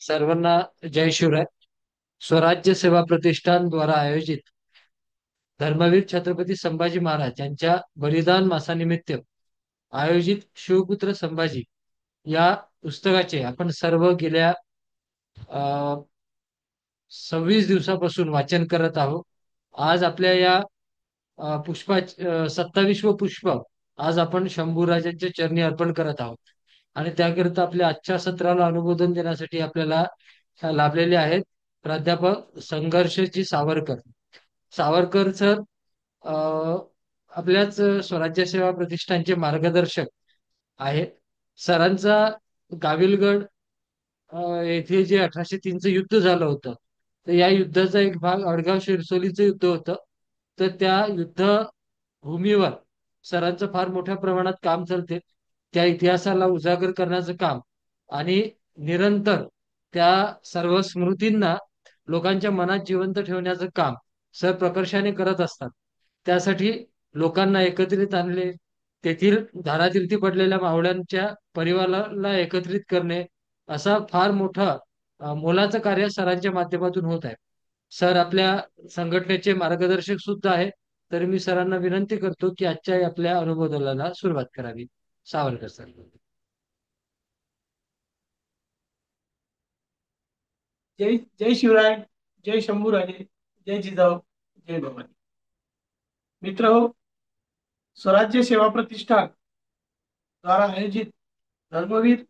सर्वांना जय शिवराय. स्वराज्य सेवा प्रतिष्ठान द्वारा आयोजित धर्मवीर छत्रपती संभाजी महाराज यांच्या बलिदान मासानिमित्त आयोजित शिवपुत्र संभाजी या पुस्तकाचे आपण सर्व गेल्या 26 दिवसापासून वाचन करत आहोत. आज आपल्या या 27वं पुष्प आज आपण शंभूराजांच्या चरणी अर्पण करत आहोत. आणि त्याकरिता आपल्या आजच्या सत्राला अनुमोदन देण्यासाठी आपल्याला लाभलेले आहेत प्राध्यापक संघर्षजी सावरकर. सावरकर सर आपल्याच स्वराज्य सेवा प्रतिष्ठानचे मार्गदर्शक आहेत. सरांचा गाविलगड येथे जे 1803चं युद्ध झालं होतं, तर या युद्धाचा एक भाग अडगाव शिरसोलीचं युद्ध होतं. तर त्या युद्ध भूमीवर सरांचं फार मोठ्या प्रमाणात काम चालते. त्या इतिहासाला उजागर करण्याचं काम आणि निरंतर त्या सर्व स्मृतींना लोकांच्या मनात जिवंत ठेवण्याचं काम सर प्रकर्षाने करत असतात. त्यासाठी लोकांना एकत्रित आणले, तेथील धारातीर्थी पडलेल्या मावळ्यांच्या परिवाराला एकत्रित करणे, असा फार मोठा मोलाचं कार्य सरांच्या माध्यमातून होत आहे. सर आपल्या संघटनेचे मार्गदर्शक सुद्धा आहे. तर मी सरांना विनंती करतो की आजच्या आपल्या अनुमोदनाला सुरुवात करावी. सावरकर सर. जय जय शिवराय, जय शंभूराजे, जय जिजाऊ, जय भवानी. मित्र हो, स्वराज्य सेवा प्रतिष्ठान द्वारा आयोजित धर्मवीर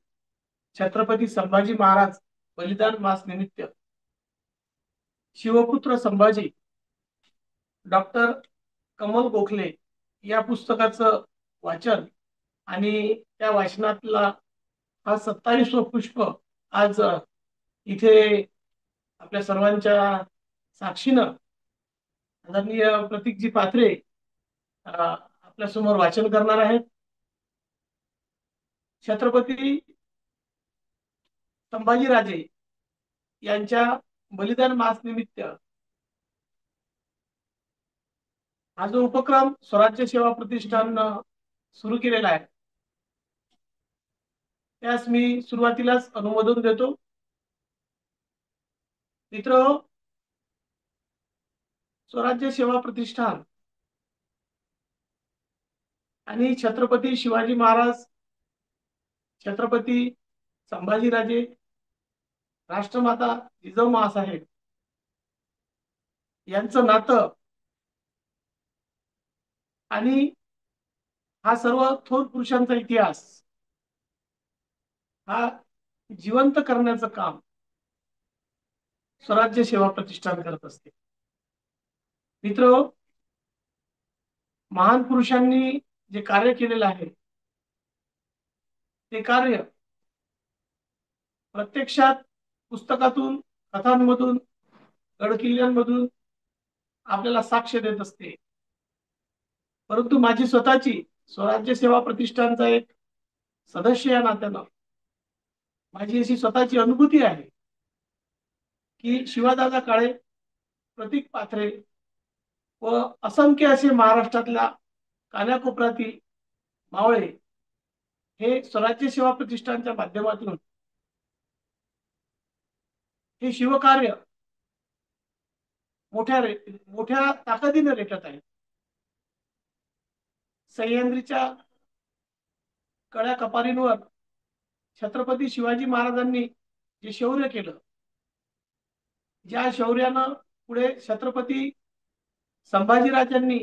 छत्रपती संभाजी महाराज बलिदान मास निमित्त शिवपुत्र संभाजी डॉक्टर कमल गोखले या पुस्तकाचं वाचन आणि त्या वाचनातला हा 27वं पुष्प आज इथे आपल्या सर्वांच्या साक्षीनं आदरणीय प्रतीकजी पात्रे आपल्या समोर वाचन करणार आहेत. छत्रपती संभाजीराजे यांच्या बलिदान मास निमित्त हा जो उपक्रम स्वराज्य सेवा प्रतिष्ठान सुरू केलेला आहे, त्यास मी सुरुवातीलाच अनुमोदन देतो. मित्र, स्वराज्य सेवा प्रतिष्ठान आणि छत्रपती शिवाजी महाराज, छत्रपती संभाजीराजे, राष्ट्रमाता जिजाऊ माँसाहेब यांचं नातं आणि हा सर्व थोर पुरुषांचा इतिहास हा जिवंत करण्याचं काम स्वराज्य सेवा प्रतिष्ठान करत असते. मित्र, महान पुरुषांनी जे कार्य केलेलं आहे ते कार्य प्रत्यक्षात पुस्तकातून, कथांमधून, गडकिल्ल्यांमधून आपल्याला साक्ष देत असते. परंतु माझी स्वतःची स्वराज्य सेवा प्रतिष्ठानचा एक सदस्य या नात्यानं माझी अशी स्वतःची अनुभूती आहे की शिवादादा काळे, प्रतीक पाथरे व असंख्य असे महाराष्ट्रातल्या कानाकोपऱ्यातील मावळे हे स्वराज्य सेवा प्रतिष्ठानच्या माध्यमातून हे शिवकार्य मोठ्या ताकदीने रेटत आहेत. सह्याद्रीच्या कड्या कपारींवर छत्रपती शिवाजी महाराजांनी जे शौर्य केलं, ज्या शौर्यानं पुढे छत्रपती संभाजीराजांनी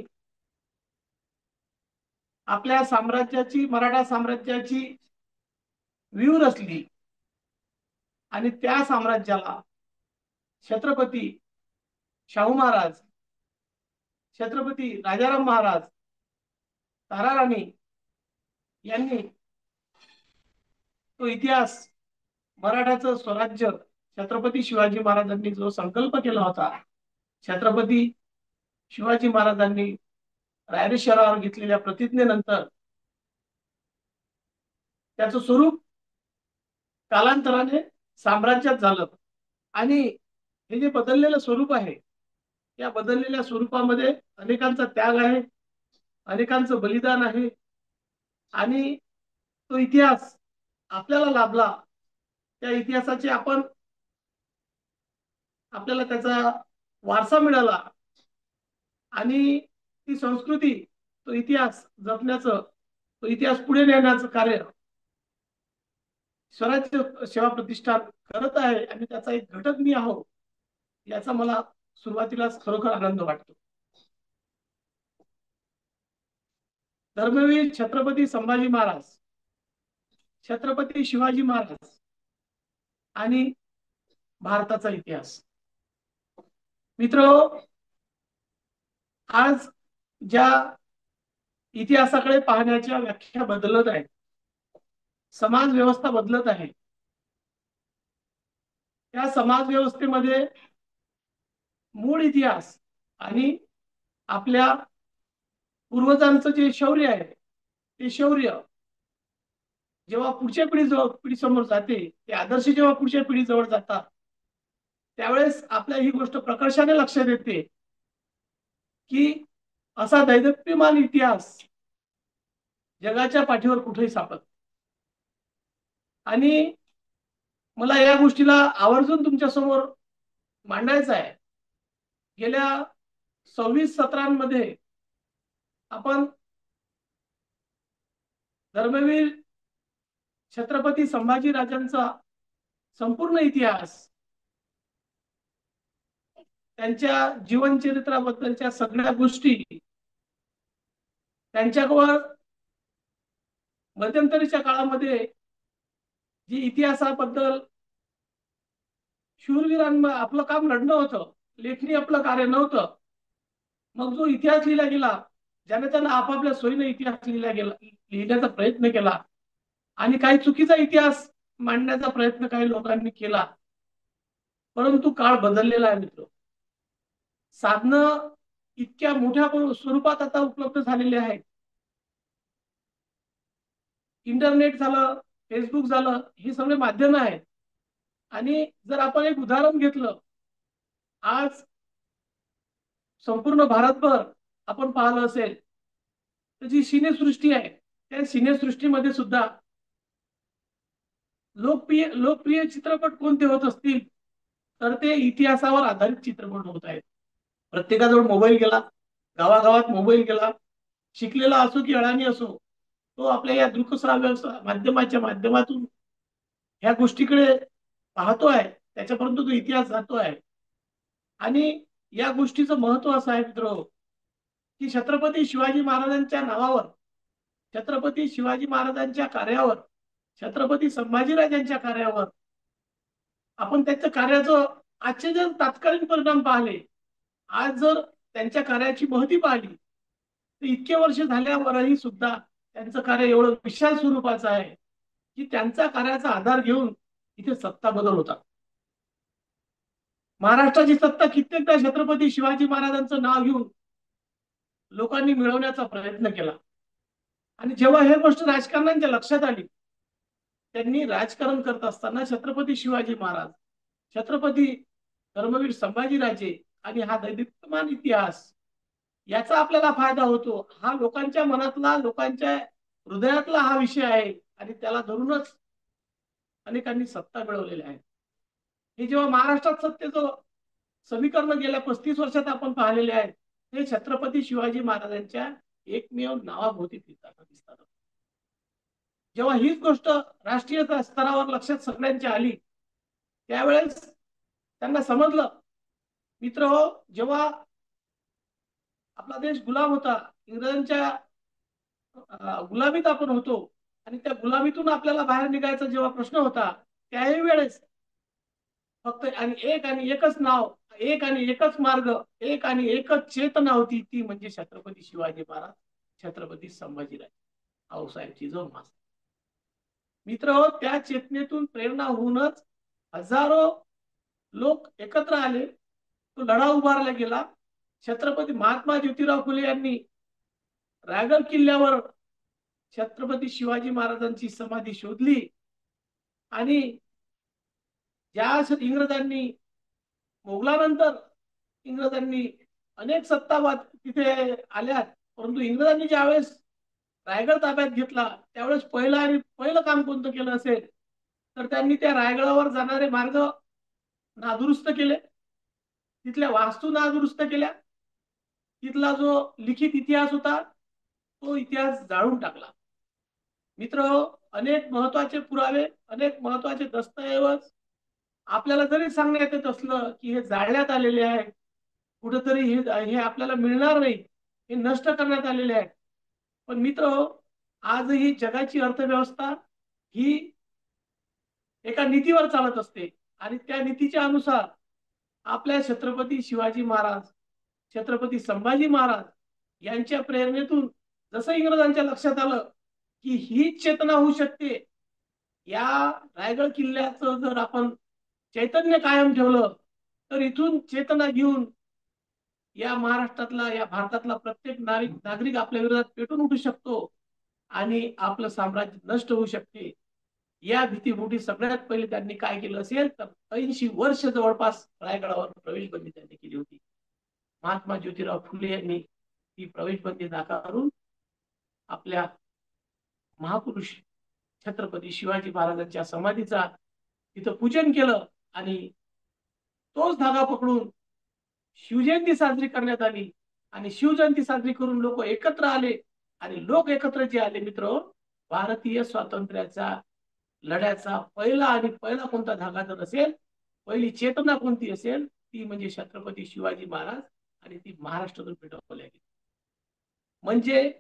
आपल्या साम्राज्याची, मराठा साम्राज्याची व्यूह रचली आणि त्या साम्राज्याला छत्रपती शाहू महाराज, छत्रपती राजाराम महाराज, ताराराणी यांनी तो इतिहास, मराठाचं स्वराज्य छत्रपती शिवाजी महाराजांनी जो संकल्प केला होता, छत्रपती शिवाजी महाराजांनी रायरी शहरावर घेतलेल्या प्रतिज्ञेनंतर त्याचं स्वरूप कालांतराने साम्राज्यात झालं. आणि हे जे बदललेलं स्वरूप आहे, या बदललेल्या स्वरूपामध्ये अनेकांचा त्याग आहे, अनेकांचं बलिदान आहे. आणि तो इतिहास आपल्याला लाभला, त्या इतिहासाचे आपण आपल्याला त्याचा वारसा मिळाला आणि ती संस्कृती, तो इतिहास जपण्याचं, तो इतिहास पुढे नेण्याचं कार्य स्वराज्य सेवा प्रतिष्ठान करत आहे आणि त्याचा एक घटक मी आहो, याचा मला सुरुवातीलाच खरोखर आनंद वाटतो. धर्मवीर छत्रपती संभाजी महाराज, छत्रपती शिवाजी महाराज आणि भारताचा इतिहास. मित्र, आज ज्या इतिहासाकडे पाहण्याच्या व्याख्या बदलत आहेत, समाज व्यवस्था बदलत आहे, त्या समाज व्यवस्थेमध्ये मूळ इतिहास आणि आपल्या पूर्वजांचं जे शौर्य आहे, ते शौर्य जेव्हा पुढच्या पिढी समोर जाते, ते आदर्श जेव्हा पुढच्या पिढीजवळ जातात, त्यावेळेस आपल्या ही गोष्ट प्रकर्षाने लक्षात येते की असा दैदप्यमान इतिहास जगाच्या पाठीवर कुठेही सापडत. आणि मला या गोष्टीला आवर्जून तुमच्या समोर मांडायचं आहे. गेल्या 26 सत्रांमध्ये आपण धर्मवीर छत्रपती संभाजी राजांचा संपूर्ण इतिहास, त्यांच्या जीवनचरित्राबद्दलच्या सगळ्या गोष्टी, त्यांच्यावर मध्यंतरीच्या काळामध्ये जी इतिहासाबद्दल शूरवीरांना आपलं काम लढणं होतं, लेखणी आपलं कार्य नव्हतं, मग जो इतिहास लिहिला गेला, ज्याने त्यांना आपापल्या सोयीने इतिहास लिहिण्याचा प्रयत्न केला आणि काही चुकीचा इतिहास मांडण्याचा प्रयत्न काही लोकांनी केला. परंतु काळ बदललेला आहे मित्र. साधनं इतक्या मोठ्या स्वरूपात आता उपलब्ध झालेली आहेत. इंटरनेट झालं, फेसबुक झालं, ही सगळे माध्यम आहेत. आणि जर आपण एक उदाहरण घेतलं, आज संपूर्ण भारतभर आपण पाहिलं असेल तर जी सिनेसृष्टी आहे, त्या सिनेसृष्टीमध्ये सुद्धा लोकप्रिय चित्रपट कोणते होत असतील तर ते इतिहासावर आधारित चित्रपट होत आहेत. प्रत्येकाजवळ मोबाईल गेला, गावागावात मोबाईल गेला, शिकलेला असो की अडाणी असो, तो आपल्या या दृकश्राव्य माध्यमाच्या माध्यमातून ह्या गोष्टीकडे पाहतोय, त्याच्यापर्यंत तो इतिहास जातो आहे. आणि या गोष्टीचं महत्व असं आहे मित्र की छत्रपती शिवाजी महाराजांच्या नावावर, छत्रपती शिवाजी महाराजांच्या कार्यावर, छत्रपती संभाजीराजांच्या कार्यावर आपण त्यांच्या कार्याचं आजचे जर तात्कालीन परिणाम पाहिले, आज जर त्यांच्या कार्याची महती पाहिली, तर इतके वर्ष झाल्यावरही सुद्धा त्यांचं कार्य एवढं विशाल स्वरूपाचं आहे की त्यांचा कार्याचा आधार घेऊन इथे सत्ता बदल होता. महाराष्ट्राची सत्ता कित्येकदा छत्रपती शिवाजी महाराजांचं नाव घेऊन लोकांनी मिळवण्याचा प्रयत्न केला. आणि जेव्हा हे गोष्ट राजकारण्यांच्या लक्षात आली, त्यांनी राजकारण करत असताना छत्रपती शिवाजी महाराज, छत्रपती धर्मवीर संभाजीराजे आणि हा दैदिप्यमान इतिहास, याचा आपल्याला फायदा होतो, हा लोकांच्या मनातला, लोकांच्या हृदयातला हा विषय आहे आणि त्याला धरूनच अनेकांनी सत्ता मिळवलेल्या आहेत. हे जेव्हा महाराष्ट्रात सत्तेचं समीकरण गेल्या 35 वर्षात आपण पाहिलेले आहेत, हे छत्रपती शिवाजी महाराजांच्या एकमेव नावाभोवती दिसतात. जेव्हा हीच गोष्ट राष्ट्रीय स्तरावर लक्षात सगळ्यांची आली, त्यावेळेस त्यांना समजलं, मित्र हो, जेव्हा आपला देश गुलाम होता, इंग्रजांच्या गुलामीत आपण होतो आणि त्या गुलामीतून आपल्याला बाहेर निघायचा जेव्हा प्रश्न होता, त्याही वेळेस फक्त आणि एकच नाव, एक आणि एकच मार्ग, एक आणि एकच चेतना होती, ती म्हणजे छत्रपती शिवाजी महाराज, छत्रपती संभाजीराजे, आऊसाहेबची जो मास. मित्र हो, त्या चेतनेतून प्रेरणा होऊनच हजारो लोक एकत्र आले, तो लढा उभारला गेला. छत्रपती महात्मा ज्योतिराव फुले यांनी रायगड किल्ल्यावर छत्रपती शिवाजी महाराजांची समाधी शोधली आणि ज्या इंग्रजांनी, मोगलानंतर इंग्रजांनी अनेक सत्तावाद तिथे आल्यात, परंतु इंग्रजांनी ज्यावेळेस रायगड ताब्यात घेतला, त्यावेळेस पहिलं काम कोणतं केलं असेल तर त्यांनी त्या रायगडावर जाणारे मार्ग नादुरुस्त केले. तिथल्या वास्तू नादुरुस्त केल्या, तिथला जो लिखित इतिहास होता तो इतिहास जाळून टाकला. मित्र, अनेक महत्वाचे पुरावे, अनेक महत्वाचे दस्तऐवज आपल्याला जरी सांगण्यात येत असलं की हे जाळण्यात आलेले आहे, कुठेतरी हे आपल्याला मिळणार नाही, हे नष्ट करण्यात आलेले आहे, पण मित्र, आजही जगाची अर्थव्यवस्था ही एका नीतीवर चालत असते आणि त्या नीतीच्या अनुसार आपल्या छत्रपती शिवाजी महाराज, छत्रपती संभाजी महाराज यांच्या प्रेरणेतून जसं इंग्रजांच्या लक्षात आलं की ही चेतना होऊ शकते, या रायगड किल्ल्याचं जर आपण चैतन्य कायम ठेवलं तर इथून चेतना घेऊन या महाराष्ट्रातला, या भारतातला प्रत्येक नागरिक आपल्या विरोधात पेटून उठू शकतो आणि आपलं साम्राज्य नष्ट होऊ शकते. या भीतीपोटी सगळ्यात पहिले त्यांनी काय केलं असेल तर 80 वर्ष जवळपास रायगडावर प्रवेशबंदी त्यांनी केली होती. महात्मा ज्योतिराव फुले यांनी ती प्रवेशबंदी नाकारून आपल्या महापुरुष छत्रपती शिवाजी महाराजांच्या समाधीचा तिथं पूजन केलं आणि तोच धागा पकडून शिवजयंती साजरी करण्यात आली आणि शिवजयंती साजरी करून लोक एकत्र आले आणि लोक एकत्र जे आले मित्र, भारतीय स्वातंत्र्याचा लढ्याचा पहिला कोणता धागा जर असेल, पहिली चेतना कोणती असेल, ती म्हणजे छत्रपती शिवाजी महाराज आणि ती महाराष्ट्रातून पेटवल्या गेली. म्हणजे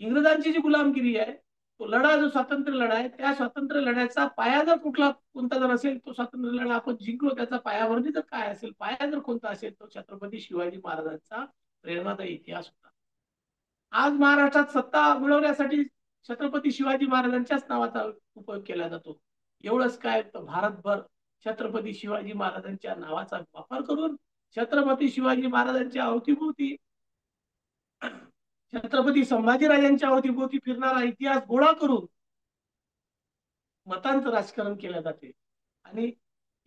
इंग्रजांची जी गुलामगिरी आहे, तो लढा जो स्वातंत्र्य लढा आहे, त्या स्वातंत्र्य लढ्याचा पाया जर कोणता जर असेल, तो स्वातंत्र्य लढा आपण जिंकलो, त्याचा पायावरती जर काय असेल, पाया जर कोणता असेल, तो छत्रपती शिवाजी महाराजांचा प्रेरणादायी इतिहास होता. आज महाराष्ट्रात सत्ता मिळवण्यासाठी छत्रपती शिवाजी महाराजांच्याच नावाचा उपयोग केला जातो. एवढंच काय, तर भारतभर छत्रपती शिवाजी महाराजांच्या नावाचा वापर करून छत्रपती शिवाजी महाराजांच्या अवतीभोवती, छत्रपती संभाजीराजांच्या अवतीभोवती फिरणारा इतिहास गोळा करून मतांचं राजकारण केले जाते आणि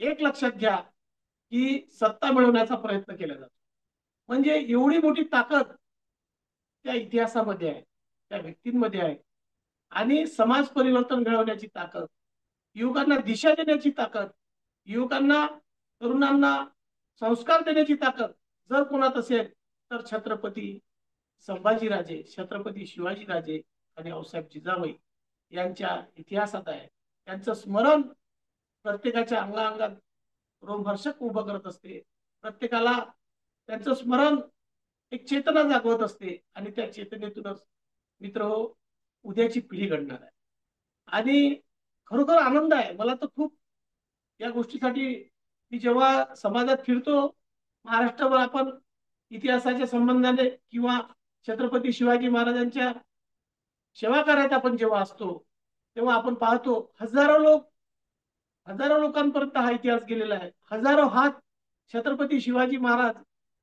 एक लक्षात घ्या की सत्ता मिळवण्याचा प्रयत्न केला जातो. म्हणजे एवढी मोठी ताकद त्या इतिहासामध्ये आहे, त्या व्यक्तींमध्ये आहे आणि समाज परिवर्तन घडवण्याची ताकद, युवकांना दिशा देण्याची ताकद, युवकांना, तरुणांना संस्कार देण्याची ताकद जर कोणात असेल तर छत्रपती संभाजीराजे, छत्रपती शिवाजीराजे आणि आऊसाहेब जिजाबाई यांच्या इतिहासात आहे. त्यांचं स्मरण प्रत्येकाच्या अंगाअंगात रोमहर्षक उभं करत असते. प्रत्येकाला त्यांचं स्मरण एक चेतना जागवत असते आणि त्या चेतनेतूनच मित्र उद्याची पिढी घडणार आहे. आणि खरोखर आनंद आहे मला तर खूप या गोष्टीसाठी. मी जेव्हा समाजात फिरतो, महाराष्ट्रावर आपण इतिहासाच्या संबंधाने किंवा छत्रपती शिवाजी महाराजांच्या सेवा कार्यात आपण जेव्हा असतो, तेव्हा आपण पाहतो हजारो लोकांपर्यंत हा इतिहास गेलेला आहे. हजारो हात छत्रपती शिवाजी महाराज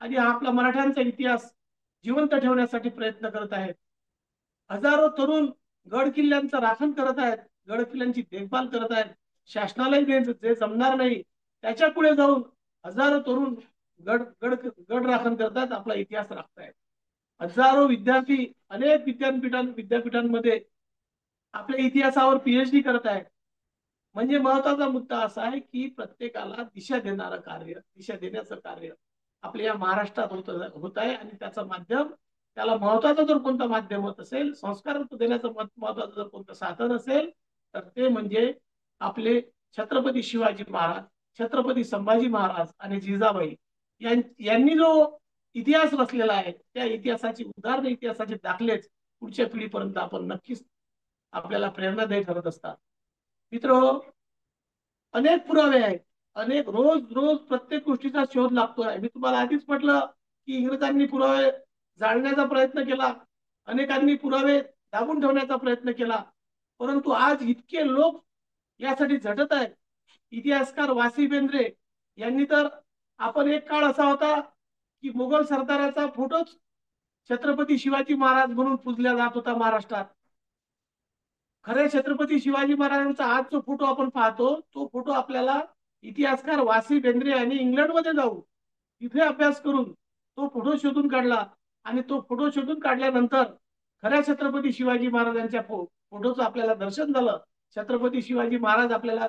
आणि हा आपला मराठ्यांचा इतिहास जिवंत ठेवण्यासाठी प्रयत्न करत आहेत. हजारो तरुण गड किल्ल्यांचं राखण करत आहेत, गड किल्ल्यांची देखभाल करत आहेत. शासनालाही जे जमणार नाही त्याच्या पुढे जाऊन हजारो तरुण गड गड गड राखण करतात, आपला इतिहास राखतायत. हजारो विद्यार्थी अनेक विद्यापीठांमध्ये आपल्या इतिहासावर पीएचडी करत आहेत. म्हणजे महत्वाचा मुद्दा असा आहे की प्रत्येकाला दिशा देणारं कार्य, दिशा देण्याचं कार्य आपल्या या महाराष्ट्रात होत आहे आणि त्याचं माध्यम, त्याला महत्वाचं जर कोणतं माध्यम होत असेल, संस्कार देण्याचं महत्वाचं जर कोणतं साधन असेल तर ते म्हणजे आपले छत्रपती शिवाजी महाराज, छत्रपती संभाजी महाराज आणि जिजाबाई यांनी जो इतिहास रचलेला आहे, त्या इतिहासाची उदाहरणं, इतिहासाचे दाखलेच पुढच्या पिढीपर्यंत आपण नक्कीच आपल्याला प्रेरणादायी ठरत असतात. मित्र, अनेक पुरावे आहेत, अनेक रोज रोज प्रत्येक गोष्टीचा शोध लागतोय. मी तुम्हाला आधीच म्हटलं की इंग्रजांनी पुरावे जाळण्याचा प्रयत्न केला, अनेकांनी पुरावे दाबून ठेवण्याचा प्रयत्न केला, परंतु आज इतके लोक यासाठी झटत आहेत. इतिहासकार वासी बेंद्रे यांनी तर, आपण एक काळ असा होता की मुघल सरदाराचा फोटोच छत्रपती शिवाजी महाराज म्हणून पूजला जात होता महाराष्ट्रात. खरे छत्रपती शिवाजी महाराजांचा आज जो फोटो आपण पाहतो, तो फोटो आपल्याला इतिहासकार वासी बेंद्रे यांनी इंग्लंडमध्ये जाऊन तिथे अभ्यास करून तो फोटो शोधून काढला आणि तो फोटो शोधून काढल्यानंतर खऱ्या छत्रपती शिवाजी महाराजांच्या फोटोचं आपल्याला दर्शन झालं. छत्रपती शिवाजी महाराज आपल्याला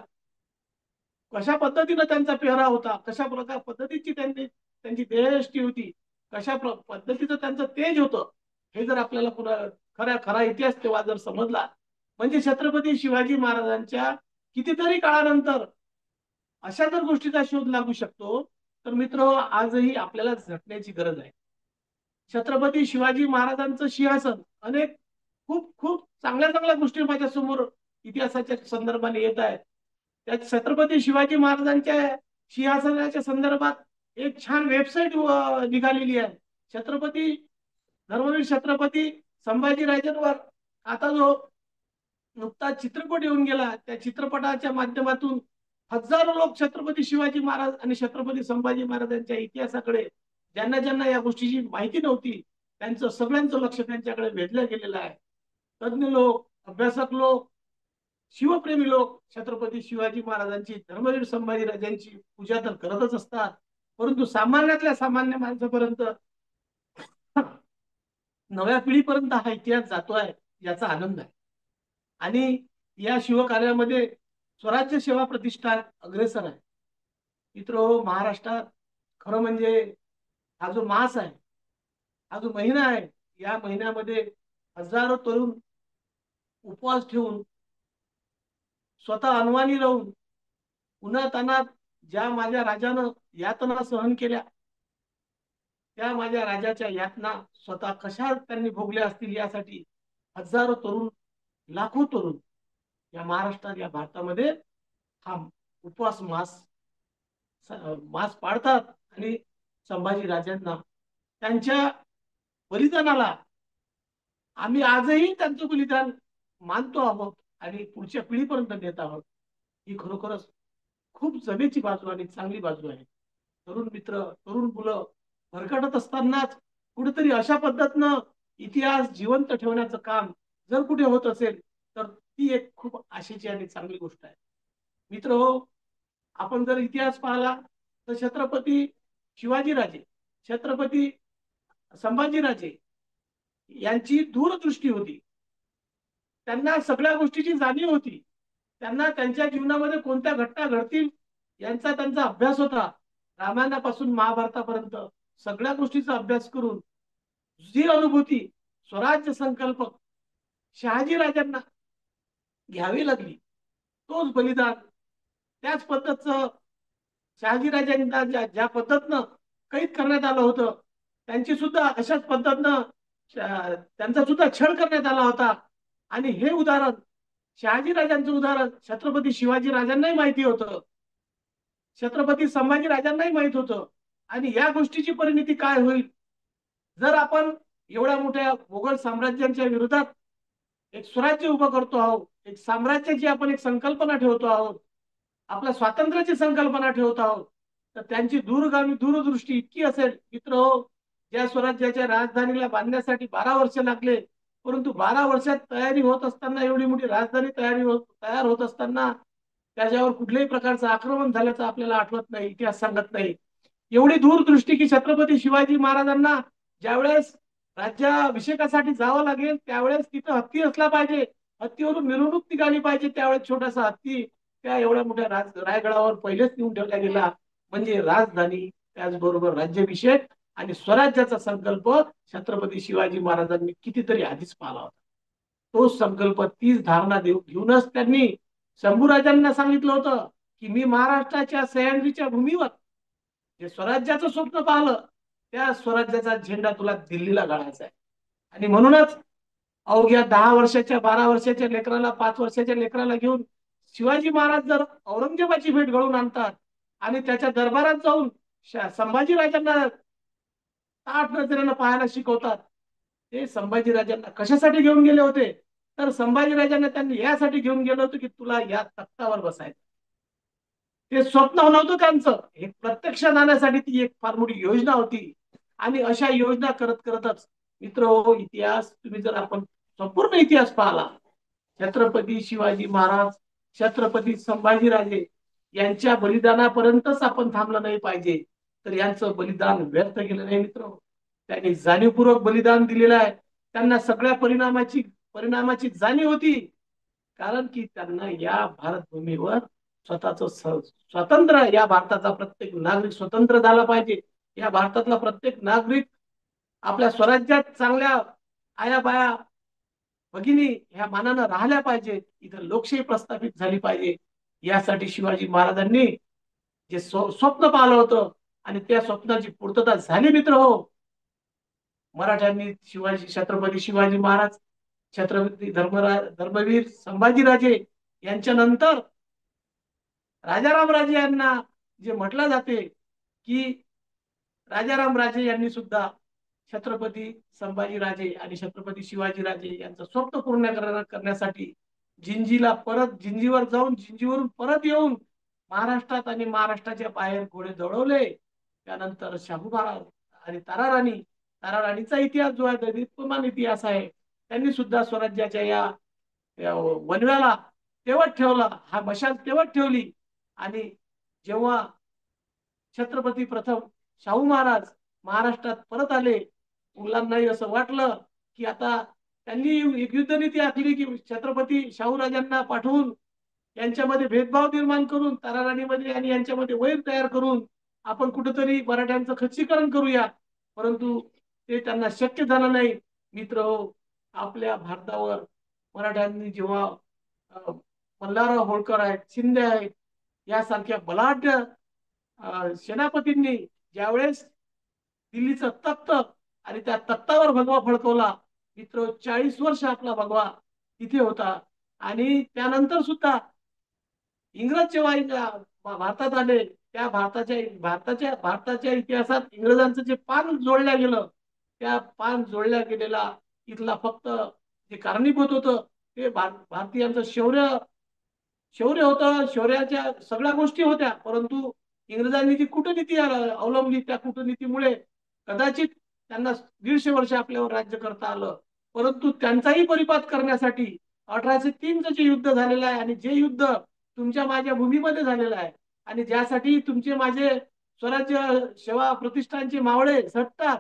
कशा पद्धतीने त्यांचा पेहराव होता, कशा प्रकार पद्धतीची त्यांनी त्यांची देहयष्टी होती, कशा पद्धतीचं त्यांचं तेज होतं, हे जर आपल्याला खरा इतिहास तेव्हा जर समजला, म्हणजे छत्रपती शिवाजी महाराजांच्या कितीतरी काळानंतर अशा जर गोष्टीचा शोध लागू शकतो, तर मित्र आजही आपल्याला झटण्याची गरज आहे. छत्रपती शिवाजी महाराजांचं सिंहासन, अनेक खूप खूप चांगल्या चांगल्या गोष्टी माझ्या समोर इतिहासाच्या संदर्भाने येत आहेत. त्या छत्रपती शिवाजी महाराजांच्या सिंहासनाच्या संदर्भात एक छान वेबसाईट निघालेली आहे. छत्रपती धर्मवीर छत्रपती संभाजीराजांवर आता जो नुकताच चित्रपट येऊन गेला, त्या चित्रपटाच्या माध्यमातून हजारो लोक छत्रपती शिवाजी महाराज आणि छत्रपती संभाजी महाराजांच्या इतिहासाकडे, ज्यांना ज्यांना या गोष्टीची माहिती नव्हती, त्यांचं सगळ्यांचं लक्ष त्यांच्याकडे वेधलं गेलेलं आहे. तज्ञ लोक, अभ्यासक लोक, शिवप्रेमी लोक छत्रपती शिवाजी महाराजांची, धर्मवीर संभाजीराजांची पूजा तर करतच असतात, परंतु सामान्यातल्या सामान्य माणसापर्यंत, नव्या पिढीपर्यंत हा इतिहास जातोय, याचा आनंद आहे. आणि या शिवकार्यामध्ये स्वराज्य सेवा प्रतिष्ठान अग्रेसर आहे. मित्र, महाराष्ट्रात खरं म्हणजे हा जो मास आहे, हा जो महिना आहे, या महिन्यामध्ये हजारो तरुण उपवास ठेवून, स्वतः अनवाणी राहून, उन्हातान्हात ज्या माझ्या राजानं यातना सहन केल्या, त्या माझ्या राजाच्या यातना स्वतः कशा त्यांनी भोगल्या असतील, यासाठी हजारो तरुण, लाखो तरुण या महाराष्ट्रात, या भारतामध्ये हा उपवास मास पाळतात आणि संभाजी राजांना, त्यांच्या बलिदानाला आम्ही आजही त्यांचं बलिदान मानतो आहोत आणि पुढच्या पिढीपर्यंत नेत आहोत. ही खरोखरच खूप जमेची बाजू आणि चांगली बाजू आहे. तरुण मित्र, तरुण मुलं भरकटत असतानाच कुठेतरी अशा पद्धतीनं इतिहास जिवंत ठेवण्याचं काम जर कुठे होत असेल, तर ती एक खूप आशेची आणि चांगली गोष्ट आहे. मित्र हो, आपण जर इतिहास पाहिला तर छत्रपती शिवाजीराजे, छत्रपती संभाजीराजे यांची दूरदृष्टी होती. त्यांना सगळ्या गोष्टीची जाणीव होती. त्यांना त्यांच्या जीवनामध्ये कोणत्या घटना घडतील यांचा त्यांचा अभ्यास होता. रामायणापासून महाभारतापर्यंत सगळ्या गोष्टीचा अभ्यास करून जी अनुभूती स्वराज्य संकल्प शहाजी राजांना घ्यावी लागली, तोच बलिदान, त्याच पद्धतीचं शहाजीराजांना ज्या पद्धतीनं कैद करण्यात आलं होतं, त्यांची सुद्धा अशाच पद्धतीनं त्यांचा सुद्धा छळ करण्यात आला होता. आणि हे उदाहरण, शहाजीराजांचं उदाहरण छत्रपती शिवाजी राजांनाही माहिती होतं, छत्रपती संभाजी राजांनाही माहित होतं. आणि या गोष्टीची परिणती काय होईल जर आपण एवढ्या मोठ्या मोगल साम्राज्यांच्या विरोधात एक स्वराज्य उभं करतो आहोत, एक साम्राज्याची आपण एक संकल्पना ठेवतो आहोत, आपल्या स्वातंत्र्याची संकल्पना ठेवत आहोत, तर त्यांची दूरगामी दूरदृष्टी इतकी असेल. मित्र हो, ज्या स्वराज्याच्या राजधानीला बांधण्यासाठी 12 वर्ष लागले, परंतु 12 वर्षात तयारी होत असताना, एवढी मोठी राजधानी तयार होत असताना त्याच्यावर कुठल्याही प्रकारचं आक्रमण झाल्याचं आपल्याला आठवत नाही, इतिहास सांगत नाही. एवढी दूरदृष्टी की छत्रपती शिवाजी महाराजांना ज्यावेळेस राज्याभिषेकासाठी जावं लागेल, त्यावेळेस तिथं हत्ती असला पाहिजे, हत्तीवरून मिरवणूक निघाली पाहिजे, त्यावेळेस छोटासा हत्ती त्या एवढ्या मोठ्या रायगडावर पहिलेच नेऊन ठेवला गेला. म्हणजे राजधानी, त्याचबरोबर राज्याभिषेक आणि स्वराज्याचा संकल्प छत्रपती शिवाजी महाराजांनी कितीतरी आधीच पाहिला होता. तो संकल्प, तीच धारणा घेऊनच त्यांनी शंभूराजांना सांगितलं होतं की मी महाराष्ट्राच्या सह्याद्रीच्या भूमीवर जे स्वराज्याचं स्वप्न पाहिलं, त्या स्वराज्याचा झेंडा तुला दिल्लीला गाडायचा आहे. आणि म्हणूनच अवघ्या 10 वर्षाच्या, 12 वर्षाच्या लेकराला, 5 वर्षाच्या लेकराला घेऊन शिवाजी महाराज जर औरंगजेबाची भेट घडवून आणतात आणि त्याच्या दरबारात जाऊन संभाजी राजांना ताठ नजरेनं पाहायला शिकवतात, ते संभाजी राजांना कशासाठी घेऊन गेले होते, तर संभाजी राजांना त्यांनी यासाठी घेऊन गेलं होतं की तुला या तख्तावर बसायचं. ते स्वप्न नव्हतं त्यांचं, हे प्रत्यक्षात आणण्यासाठी ती एक फार मोठी योजना होती. आणि अशा योजना करत करतच मित्र हो, इतिहास तुम्ही जर आपण संपूर्ण इतिहास पाहिला, छत्रपती शिवाजी महाराज, छत्रपती संभाजीराजे यांच्या बलिदानापर्यंतच आपण थांबलं नाही पाहिजे, तर यांचं बलिदान व्यर्थ गेलं नाही. मित्र, त्यांनी जाणीवपूर्वक बलिदान दिलेलं आहे. त्यांना सगळ्या परिणामाची जाणीव होती, कारण की त्यांना या भारतभूमीवर स्वतःच स्वतंत्र, या भारताचा प्रत्येक नागरिक स्वतंत्र झाला पाहिजे, या भारतातला प्रत्येक नागरिक आपल्या स्वराज्यात चांगल्या आया बाया भगिनी ह्या मानानं राहिल्या पाहिजेत, इथं लोकशाही प्रस्थापित झाली पाहिजे. यासाठी शिवाजी महाराजांनी जे स्वप्न पाहिलं होतं आणि त्या स्वप्नाची पूर्तता झाली मित्र हो. मराठ्यांनी शिवाजी छत्रपती शिवाजी महाराज, छत्रपती धर्मवीर संभाजीराजे यांच्या नंतर राजाराम राजे यांना जे म्हटलं जाते की राजाराम राजे यांनी सुद्धा छत्रपती संभाजीराजे आणि छत्रपती शिवाजीराजे यांचं स्वप्न पूर्ण करण्यासाठी जिंजीवर जाऊन जिंजीवरून परत येऊन महाराष्ट्रात आणि महाराष्ट्राच्या बाहेर घोडे दौडवले. त्यानंतर शाहू महाराज आणि ताराराणीचा इतिहास जो आहे दैदिप्यमान इतिहास आहे. त्यांनी सुद्धा स्वराज्याच्या या वनव्याला तेवत ठेवला, हा मशाल तेवत ठेवली. आणि जेव्हा छत्रपती प्रथम शाहू महाराज महाराष्ट्रात परत आले, मुलांनाही असं वाटलं की आता त्यांनी एक युद्धनीती आखली की छत्रपती शाहू राजांना पाठवून यांच्यामध्ये भेदभाव निर्माण करून ताराराणीमध्ये आणि यांच्यामध्ये वैर तयार करून आपण कुठेतरी मराठ्यांचं खच्चीकरण करूया. परंतु ते त्यांना शक्य झालं नाही. मित्र हो, आपल्या भारतावर मराठ्यांनी जेव्हा मल्हारराव होळकर आहेत, शिंदे आहेत, यासारख्या बलाढ्य सेनापतींनी ज्यावेळेस दिल्लीचं तख्त आणि त्या तख्तावर भगवा फडकवला, मित्र 40 वर्ष आपला भगवा तिथे होता. आणि त्यानंतर सुद्धा इंग्रज जेव्हा भारतात आले, त्या भारताच्या इतिहासात इंग्रजांचं जे पान जोडल्या गेलं, त्या पान जोडल्या गेलेला इथला फक्त जे कारणीभूत होतं ते भारतीयांचं शौर्य शौर्य होतं. शौर्याच्या सगळ्या गोष्टी होत्या, परंतु इंग्रजांनी जी कूटनीती अवलंबली, त्या कूटनीतीमुळे कदाचित त्यांना 150 वर्ष आपल्यावर राज्य करता आलं. परंतु त्यांचाही परिपात करण्यासाठी 1803चं जे युद्ध झालेलं आहे आणि जे युद्ध तुमच्या माझ्या भूमीमध्ये झालेलं आहे आणि ज्यासाठी तुमचे माझे स्वराज्य सेवा प्रतिष्ठानचे मावळे झटतात,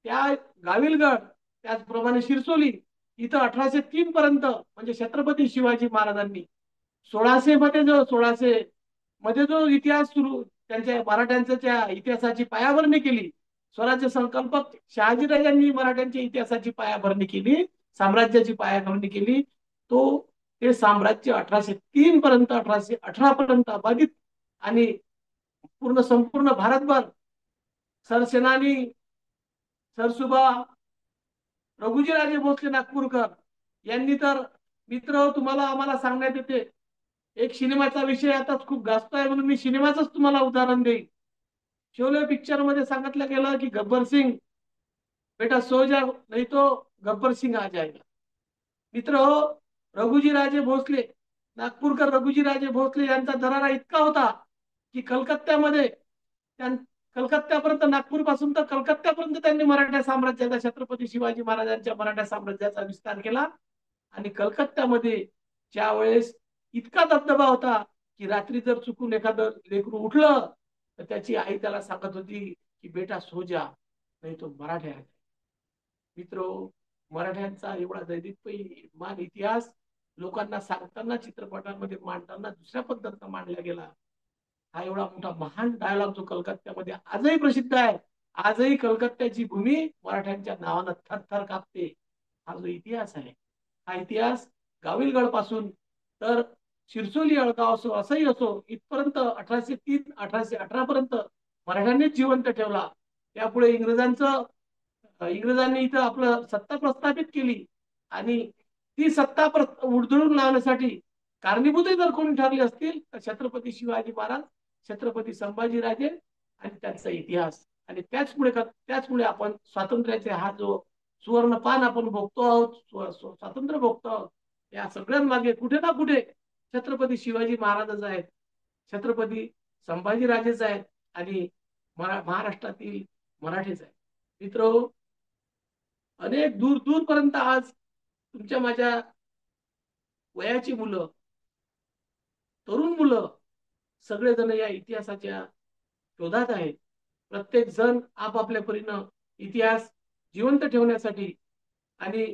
त्या गाविलगड त्याचप्रमाणे शिरसोली इथं 1803 पर्यंत म्हणजे छत्रपती शिवाजी महाराजांनी 1600 मध्ये जो इतिहास सुरू त्यांच्या मराठ्यांच्या इतिहासाची पायाभरणी केली, स्वराज्य संकल्पक शहाजीराजांनी मराठ्यांच्या इतिहासाची पायाभरणी केली, साम्राज्याची पायाभरणी केली. ते साम्राज्य 1803 पर्यंत 1818 पर्यंत बाधित आणि संपूर्ण भारतभर सरसेनानी सरसुबा रघुजीराजे भोसले नागपूरकर यांनी तर मित्र तुम्हाला आम्हाला सांगण्यात येते. एक सिनेमाचा विषय आताच खूप गाजतोय म्हणून मी सिनेमाच तुम्हाला उदाहरण देईन. शोले पिक्चर मध्ये सांगितलं गेलं की गब्बर सिंग बेटा सो जा नहीं तो गब्बर सिंग आ जाएगा. मित्र हो, रघुजी राजे भोसले नागपूरकर रघुजी राजे भोसले यांचा दरारा इतका होता की कलकत्त्यापर्यंत, नागपूर पासून तर कलकत्त्यापर्यंत त्यांनी मराठा साम्राज्याचा, छत्रपती शिवाजी महाराजांच्या मराठा साम्राज्याचा विस्तार केला. आणि कलकत्त्यामध्ये ज्या वेळेस इतका दबदबा होता की रात्री जर चुकून एखादं लेकरू उठलं तर त्याची आई त्याला सांगत होती की बेटा सो जा नाही तो मराठे आहे. मित्र, मराठ्यांचा एवढा दैदिप्यमान इतिहास लोकांना सांगताना, चित्रपटांमध्ये मांडताना दुसऱ्या पद्धतीनं मांडला गेला. हा एवढा मोठा महान डायलॉग जो कलकत्त्यामध्ये आजही प्रसिद्ध आहे. आजही कलकत्त्याची भूमी मराठ्यांच्या नावानं थरथर कापते. हा जो इतिहास आहे, हा इतिहास गाविलगड पासून तर शिरसोली अळगाव असो, असंही असो, इथपर्यंत 1803 1818 पर्यंत मराठ्यांनीच जिवंत ठेवला. त्यापुढे इंग्रजांनी इथं आपलं सत्ता प्रस्थापित केली आणि ती सत्ता उधळून लावण्यासाठी कारणीभूतही जर कोणी ठरले असतील तर छत्रपती शिवाजी महाराज, छत्रपती संभाजीराजे आणि त्यांचा इतिहास. आणि त्याचमुळे आपण स्वातंत्र्याचे हा जो सुवर्णपान आपण भोगतो आहोत, स्वातंत्र्य भोगतो आहोत, या सगळ्यांमागे कुठे ना कुठे छत्रपती शिवाजी महाराजच आहेत, छत्रपती संभाजीराजेच आहेत आणि महाराष्ट्रातील मराठीच आहेत. मित्र, अनेक दूर दूर पर्यंत आज तुमच्या माझ्या वयाची मुलं, तरुण मुलं सगळेजण या इतिहासाच्या शोधात आहेत. प्रत्येक जण आपापल्या परीनं इतिहास जिवंत ठेवण्यासाठी. आणि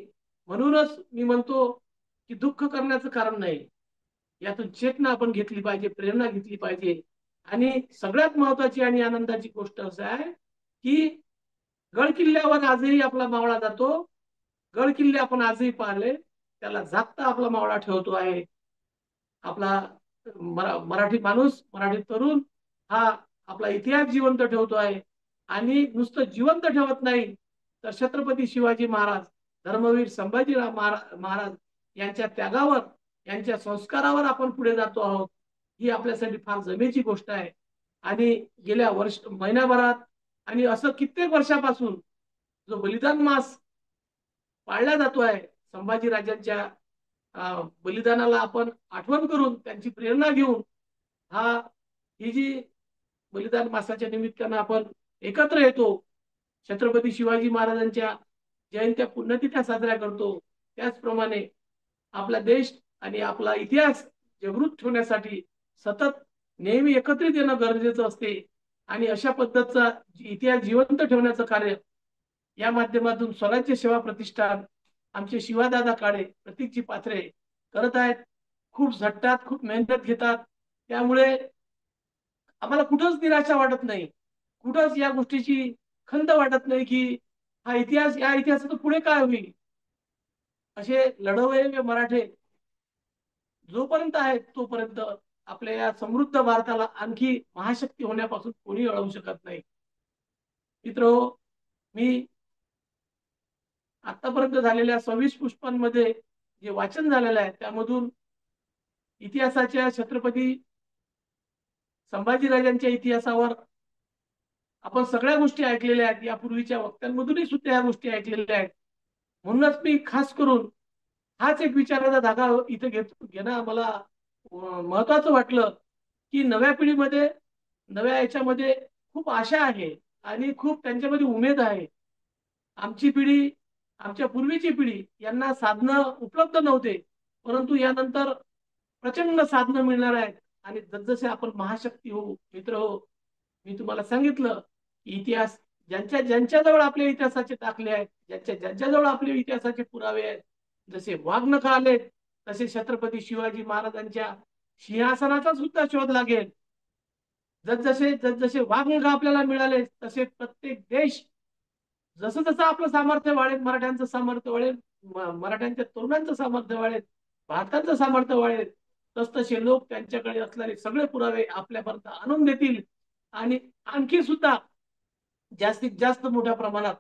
म्हणूनच मी म्हणतो की दुःख करण्याचं कारण नाही, यातून चेतना आपण घेतली पाहिजे, प्रेरणा घेतली पाहिजे. आणि सगळ्यात महत्वाची आणि आनंदाची गोष्ट असं आहे की गड किल्ल्यावर आजही आपला मावळा जातो. गड किल्ले आपण आजही पाहिले, त्याला जागता आपला मावळा ठेवतो आहे. आपला मराठी माणूस, मराठी तरुण हा आपला इतिहास जिवंत ठेवतो आहे. आणि नुसतं जिवंत ठेवत नाही, तर छत्रपती शिवाजी महाराज, धर्मवीर संभाजीराव महाराज यांच्या त्यागावर, यांच्या संस्कारावर आपण पुढे जातो आहोत. ही आपल्यासाठी फार जमेची गोष्ट आहे. आणि गेल्या महिन्याभरात आणि असं कित्येक वर्षापासून जो बलिदान मास पाळला जातो आहे, संभाजी राजांच्या बलिदानाला आपण आठवण करून त्यांची प्रेरणा घेऊन हा ही जी बलिदान मासाच्या निमित्तानं आपण एकत्र येतो, छत्रपती शिवाजी महाराजांच्या जयंत्या पुण्यतिथ्या साजऱ्या करतो, त्याचप्रमाणे आपला देश आणि आपला इतिहास जागृत ठेवण्यासाठी सतत नेहमी एकत्रित येणं गरजेचं असते. आणि अशा पद्धतीचा इतिहास जिवंत ठेवण्याचं कार्य या माध्यमातून स्वराज्य सेवा प्रतिष्ठान, आमचे शिवादादा काळे, प्रतीकजी पाथरे करत आहेत. खूप झटतात, खूप मेहनत घेतात. त्यामुळे आम्हाला कुठंच निराशा वाटत नाही, कुठंच या गोष्टीची खंत वाटत नाही की हा इतिहास, या इतिहासाचं पुढे काय होईल. असे लढवयेवे मराठे जोपर्यंत आहेत तोपर्यंत आपल्या या समृद्ध भारताला आणखी महाशक्ती होण्यापासून कोणी अडवू शकत नाही. मित्र, मी आतापर्यंत झालेल्या 26 पुष्पांमध्ये जे वाचन झालेलं आहे त्यामधून इतिहासाच्या छत्रपती संभाजीराजांच्या इतिहासावर आपण सगळ्या गोष्टी ऐकलेल्या आहेत, यापूर्वीच्या वक्त्यांमधूनही सुद्धा या गोष्टी ऐकलेल्या आहेत. म्हणूनच मी खास करून हाच एक विचाराचा धागा इथे घेणं मला महत्वाचं वाटलं की नव्या पिढीमध्ये, नव्या याच्यामध्ये खूप आशा आहे आणि खूप त्यांच्यामध्ये उमेद आहे. आमची पिढी, आमच्या पूर्वीची पिढी यांना साधनं उपलब्ध नव्हते, परंतु यानंतर प्रचंड साधनं मिळणार आहेत. आणि जसजसे आपण महाशक्ती होऊ, मित्र हो, मी तुम्हाला सांगितलं इतिहास ज्यांच्या ज्यांच्याजवळ आपल्या इतिहासाचे दाखले आहेत, ज्यांच्या ज्यांच्याजवळ आपल्या इतिहासाचे पुरावे आहेत, जसे वाघनख आले तसे छत्रपती शिवाजी महाराजांच्या सिंहासनाचा सुद्धा शोध लागेल. जसजसे जसजसे वाघनख आपल्याला मिळाले तसे प्रत्येक देश जसं जसं आपलं सामर्थ्य वाढेल, मराठ्यांचं सामर्थ्य वाढेल, मराठ्यांच्या तरुणांचं सामर्थ्य वाढेल, भारताचं सामर्थ्य वाढेल, तसतसे लोक त्यांच्याकडे असलेले सगळे पुरावे आपल्यापर्यंत आणून देतील. आणि आणखी सुद्धा जास्तीत जास्त मोठ्या प्रमाणात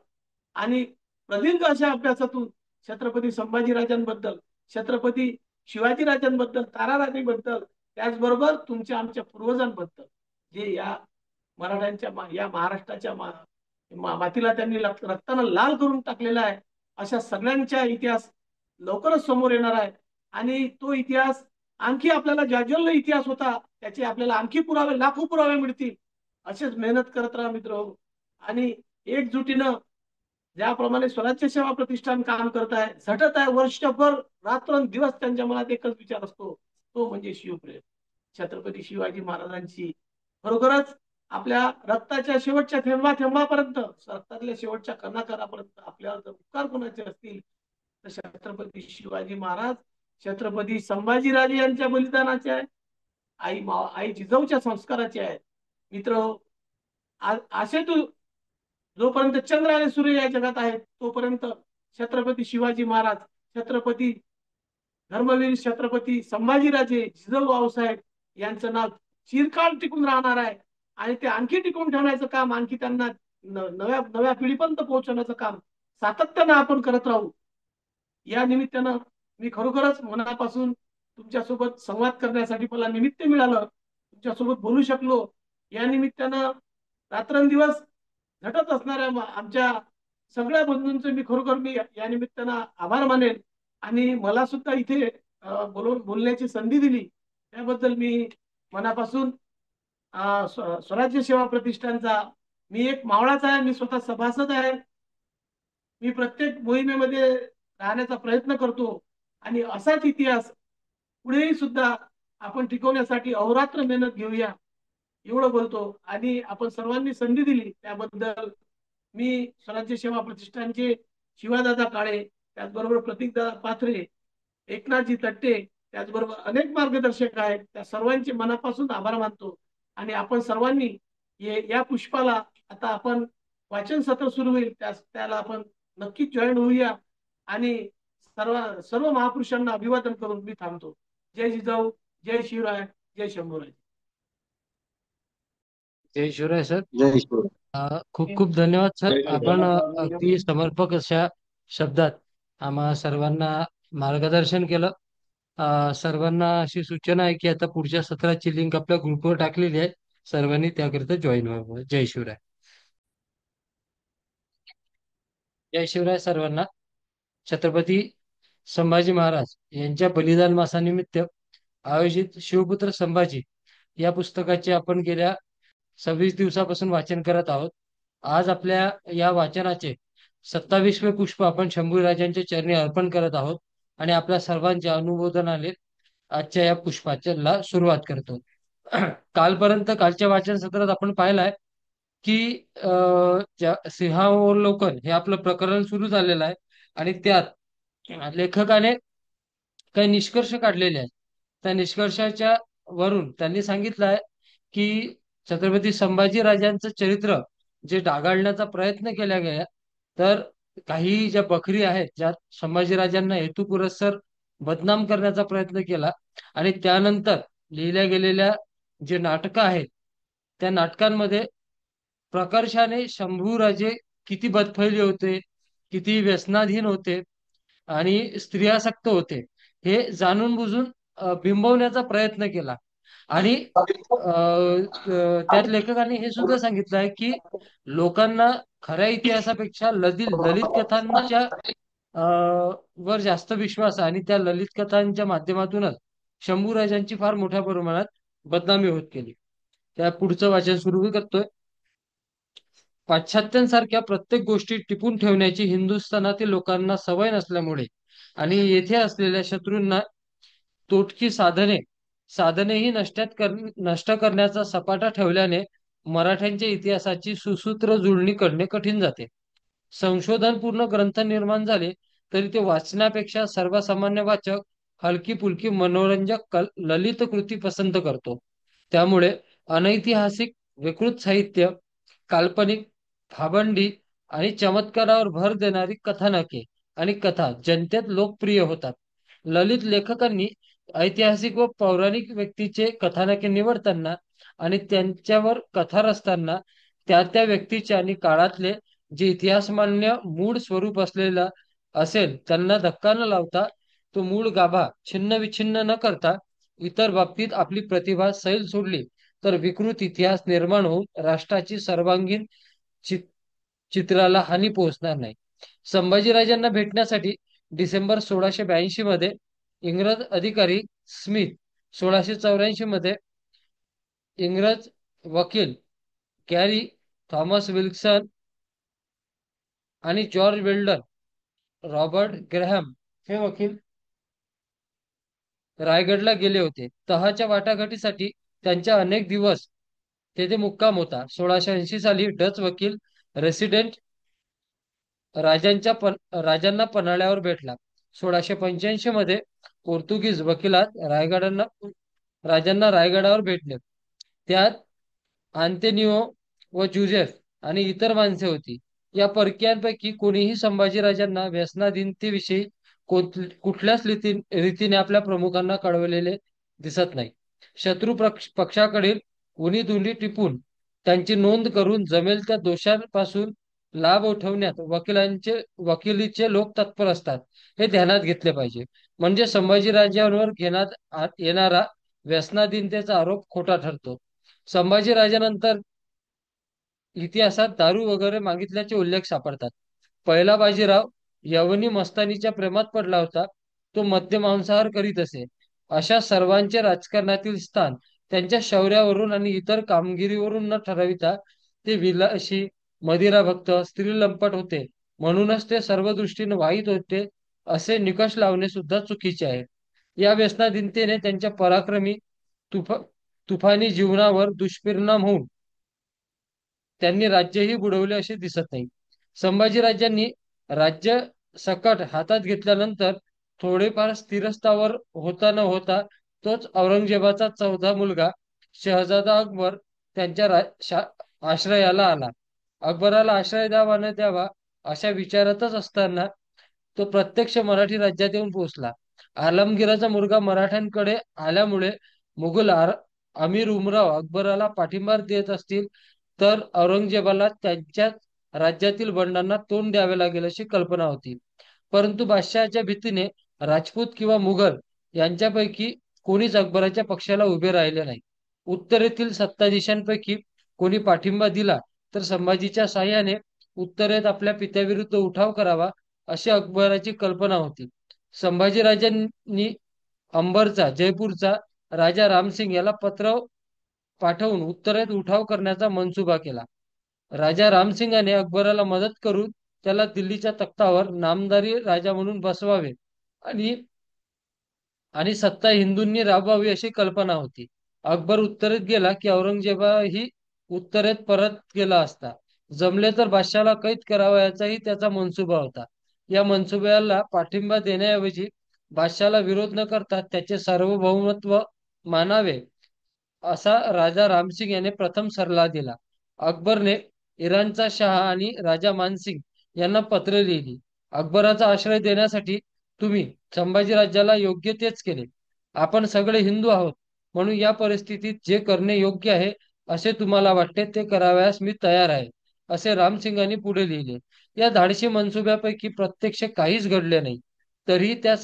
आणि प्रदीर्घ अशा अभ्यासातून छत्रपती संभाजीराजांबद्दल, छत्रपती शिवाजीराजांबद्दल, ताराराणीबद्दल, त्याचबरोबर तुमच्या आमच्या पूर्वजांबद्दल जे या मराठ्यांच्या या महाराष्ट्राच्या मातीला त्यांनी रक्तानं लाल करून टाकलेला आहे, अशा सगळ्यांचा इतिहास लवकरच समोर येणार आहे. आणि तो इतिहास आणखी आपल्याला जाज्वल्य इतिहास होता, त्याचे आपल्याला आणखी पुरावे, लाखो पुरावे मिळतील. असेच मेहनत करत राहा मित्र. आणि एकजुटीनं ज्याप्रमाणे स्वराज्य सेवा प्रतिष्ठान काम करत आहे, झटत आहे वर्षभर, रात्रंदिवस त्यांच्या मनात एकच विचार असतो, तो म्हणजे शिवप्रेम, छत्रपती शिवाजी महाराजांची. खरोखरच आपल्या रक्ताच्या शेवटच्या थेंबा थेंबापर्यंत, रक्तातल्या शेवटच्या कणाकणापर्यंत आपल्यावर जर उपकार कोणाचे असतील तर छत्रपती शिवाजी महाराज, छत्रपती संभाजीराजे यांच्या बलिदानाचे आहे, आई जिजाऊच्या संस्काराचे आहेत. मित्र, असे तू जोपर्यंत चंद्र आणि सूर्य या जगात आहेत तोपर्यंत छत्रपती शिवाजी महाराज, छत्रपती धर्मवीर छत्रपती संभाजीराजे जिजाऊ आऊसाहेब यांचं नाव चिरकाल टिकून राहणार आहे. आणि ते आणखी टिकून ठेवण्याचं काम, आणखी त्यांना नव्या नव्या पिढीपर्यंत पोहोचवण्याचं काम सातत्यानं आपण करत राहू. या निमित्तानं मी खरोखरच मनापासून तुमच्यासोबत संवाद करण्यासाठी मला निमित्त मिळालं, तुमच्यासोबत बोलू शकलो. या निमित्तानं रात्रंदिवस झटत असणाऱ्या आमच्या सगळ्या बंधूंचे मी या निमित्तानं आभार मानेन. आणि मला सुद्धा इथे बोलण्याची संधी दिली त्याबद्दल मी मनापासून स्वराज्य सेवा प्रतिष्ठानचा, मी एक मावळाच आहे, मी स्वतः सभासद आहे. मी प्रत्येक मोहिमेमध्ये राहण्याचा प्रयत्न करतो आणि असाच इतिहास पुढेही सुद्धा आपण टिकवण्यासाठी अहोरात्र मेहनत घेऊया, एवढं बोलतो. आणि आपण सर्वांनी संधी दिली त्याबद्दल मी स्वराज्य सेवा प्रतिष्ठानचे शिवादादा काळे, त्याचबरोबर प्रतीकदादा पाथरे, एकनाथजी तट्टे, त्याचबरोबर अनेक मार्गदर्शक आहेत, त्या सर्वांचे मनापासून आभार मानतो. आणि आपण सर्वांनी या पुष्पाला आता आपण वाचन सत्र सुरू होईल, त्याला आपण नक्कीच जॉईन होऊया. आणि सर्व सर्व महापुरुषांना अभिवादन करून मी थांबतो. जय जिजाऊ, जय शिवराय, जय शंभूराज. जय शिवराय सर. जय शिवराय. खूप खूप धन्यवाद सर. जय आपण शिवराय. अगदी समर्पक अशा शब्दात आम्हा सर्वांना मार्गदर्शन केलं. सर्वांना अशी सूचना आहे की आता पुढच्या सत्राची लिंक आपल्या ग्रुपवर टाकलेली आहे. सर्वांनी त्याकरिता जॉईन व्हावं. जय शिवराय. जय शिवराय सर्वांना. छत्रपती संभाजी महाराज यांच्या बलिदान मासानिमित्त आयोजित शिवपुत्र संभाजी या पुस्तकाचे आपण गेल्या 26 दिवसापासून वाचन करत आहोत. आज आपल्या या वाचनाचे 27वे पुष्प आपण शंभूराजांच्या चरणी अर्पण करत आहोत आणि आपल्या सर्वांच्या अनुमोदनाने आजच्या या पुष्पाच्या सुरुवात करतो. कालपर्यंत कालच्या वाचन सत्रात आपण पाहिलंय की सिंहावलोकन हे आपलं प्रकरण सुरू झालेलं आहे आणि त्यात लेखकाने काही निष्कर्ष काढलेले आहेत. त्या निष्कर्षाच्या वरून त्यांनी सांगितलं आहे की छत्रपती संभाजी राजांचं चरित्र जे डागाळण्याचा प्रयत्न केला गेला, तर काही ज्या बखरी आहेत ज्यात संभाजीराजांना हेतुपुरस्सर बदनाम करण्याचा प्रयत्न केला आणि त्यानंतर लिहिल्या गेलेल्या जे नाटकं आहेत त्या नाटकांमध्ये प्रकर्षाने शंभूराजे किती बदफैली होते, किती व्यसनाधीन होते आणि स्त्रियासक्त होते हे जाणून बुजून बिंबवण्याचा प्रयत्न केला. आणि त्यात लेखकाने हे सुद्धा सांगितलं आहे की लोकांना खऱ्या इतिहासापेक्षा ललित कथांच्या वर जास्त विश्वास आहे आणि त्या ललित कथांच्या माध्यमातूनच शंभूराजांची फार मोठ्या प्रमाणात बदनामी होत गेली. त्या पुढचं वाचन सुरू करतोय. पाश्चात्यांसारख्या प्रत्येक गोष्टी टिपून ठेवण्याची हिंदुस्थानातील लोकांना सवय नसल्यामुळे आणि येथे असलेल्या शत्रूंना तोटकी साधनेही नष्ट करण्याचा सपाटा ठेवल्याने मराठ्यांच्या इतिहासाची सुसूत्र जुळणी करणे कठीण जाते. संशोधनपूर्ण ग्रंथ निर्माण झाले तरी ते वाचण्यापेक्षा सर्वसामान्य वाचक हलकी फुलकी मनोरंजक ललित कृती पसंत करतो. त्यामुळे अनैतिहासिक विकृत साहित्य, काल्पनिक, भाबंडी आणि चमत्कारावर भर देणारी कथानके आणि कथा जनतेत लोकप्रिय होतात. ललित लेखकांनी ऐतिहासिक व पौराणिक व्यक्तीचे कथानके निवडताना आणि त्यांच्यावर कथा रचताना त्या त्या व्यक्तीचे आणि काळातले जे इतिहासमान्य मूळ स्वरूप असलेला असेल त्यांना धक्का न लावता तो मूळ गाभा छिन्न विछिन्न न करता इतर बाबतीत आपली प्रतिभा सैल सोडली तर विकृत इतिहास निर्माण होऊन राष्ट्राची सर्वांगीण चित्राला हानी पोहोचणार नाही. संभाजीराजांना भेटण्यासाठी डिसेंबर 1682 मध्ये इंग्रज अधिकारी स्मिथ, 1684 मध्ये इंग्रज वकील कॅरी थॉमस विल्सन आणि जॉर्ज वेल्डन, रॉबर्ट ग्रॅहम हे वकील रायगडला गेले होते. तहाच्या वाटाघाटीसाठी त्यांच्या अनेक दिवस तेथे मुक्काम होता. 1680 साली डच वकील रेसिडेंट राजांना पन्हाळ्यावर भेटला. 1685 मध्ये पोर्तुगीज वकिलात राजांना रायगडावर भेटले. त्यात आंतेनिओ व जुझेफ आणि इतर माणसे होती. या परकीयांपैकी कोणीही संभाजीराजांना व्यसनाधीनतेविषयी कुठल्याच रीतीने आपल्या प्रमुखांना कळवलेले दिसत नाही. पक्षाकडील उणीधुंडी टिपून त्यांची नोंद करून जमेल त्या दोषांपासून लाभ उठवण्यात वकिलीचे लोक तत्पर असतात हे ध्यानात घेतले पाहिजे. म्हणजे संभाजीराजांवर घेण्यात येणारा व्यसनाधीनतेचा आरोप खोटा ठरतो. संभाजीराजानंतर इतिहासात दारू वगैरे मागितल्याचे उल्लेख सापडतात. पहिला बाजीराव यवनी मस्तानीच्या प्रेमात पडला होता. तो मद्य मांसाहार करीत असे. अशा सर्वांचे राजकारणातील स्थान त्यांच्या शौर्यावरून आणि इतर कामगिरीवरून न ठरविता ते विलासी, मदिराभक्त, स्त्रीलंपट होते म्हणूनच ते सर्व दृष्टीने वाईट होते असे निकष लावणे सुद्धा चुकीचे आहे. या व्यसनाधीनतेने त्यांच्या पराक्रमी तुफानी जीवनावर दुष्परिणाम होऊन त्यांनी राज्यही बुडवले असे दिसत नाही. संभाजीराजांनी राज्य सकट हातात घेतल्यानंतर थोडेफार स्थिरस्थावर होता न होता तोच औरंगजेबाचा 14 मुलगा शहजादा अकबर त्यांच्या आश्रयाला आला. अकबराला आश्रय द्यावा न द्यावा अशा विचारातच असताना तो प्रत्यक्ष मराठी राज्यात येऊन पोहोचला. आलमगीराचा मुलगा मराठ्यांकडे आल्यामुळे मुघल अमीर उमराव अकबराला पाठिंबा देत असतील, तर औरंगजेबाला त्यांच्याच राज्यातील बंडांना तोंड द्यावे लागेल अशी कल्पना होती. परंतु बादशहाच्या भीतीने राजपूत किंवा मुघल यांच्यापैकी कोणीच अकबराच्या पक्षाला उभे राहिले नाही. उत्तरेतील सत्ताधीशांपैकी कोणी पाठिंबा दिला तर संभाजीच्या साह्याने उत्तरेत आपल्या पित्याविरुद्ध उठाव करावा अशी अकबराची कल्पना होती. संभाजीराजांनी अंबरचा, जयपूरचा राजा रामसिंग याला पत्र पाठवून उत्तरेत उठाव करण्याचा मनसुबा केला. राजा रामसिंगाने अकबराला मदत करून त्याला दिल्लीच्या तख्तावर नामधारी राजा म्हणून बसवावे आणि आणि सत्ता हिंदूंनी राबवावी अशी कल्पना होती. अकबर उत्तरेत गेला की औरंगजेबाही उत्तरेत परत गेला असता. जमले तर बादशाला कैद करावा याचाही त्याचा मनसुबा होता. या मनसुब्याला पाठिंबा देण्याऐवजी बादशाला विरोध न करता त्याचे सार्वभौमत्व मानावे असा राजा रामसिंग याने प्रथम सल्ला दिला. अकबरने इराणचा शहा आणि राजा मानसिंग यांना पत्र लिहिली. अकबराचा आश्रय देण्यासाठी तुम्ही संभाजी राज्याला योग्य तेच केले. आपण सगळे हिंदू आहोत, म्हणून या परिस्थितीत जे करणे योग्य आहे असे तुम्हाला वाटते ते करावयास मी तयार आहे, असे रामसिंगांनी पुढे लिहिले. या धाडसी मनसुब्यापैकी प्रत्यक्ष काहीच घडले नाही. तरीही त्या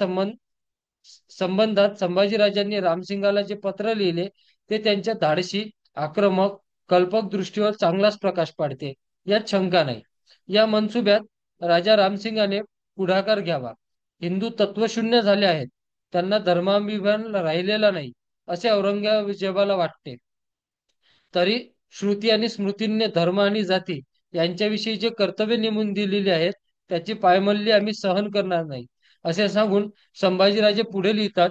संबंधात संभाजीराजांनी रामसिंगाला जे पत्र लिहिले ते त्यांच्या धाडसी, आक्रमक, कल्पक दृष्टीवर चांगलाच प्रकाश पाडते, यात शंका नाही. या मनसुब्यात राजा रामसिंगाने पुढाकार घ्यावा. हिंदू तत्वशून्य झाले आहेत, त्यांना धर्माभिमान राहिलेला नाही असे औरंगजेबाला वाटते. तरी श्रुती आणि स्मृतींनी धर्म आणि जाती यांच्याविषयी जे कर्तव्य नेमून दिलेली आहेत त्याची पायमल्ली आम्ही सहन करणार नाही, असे सांगून संभाजीराजे पुढे लिहितात,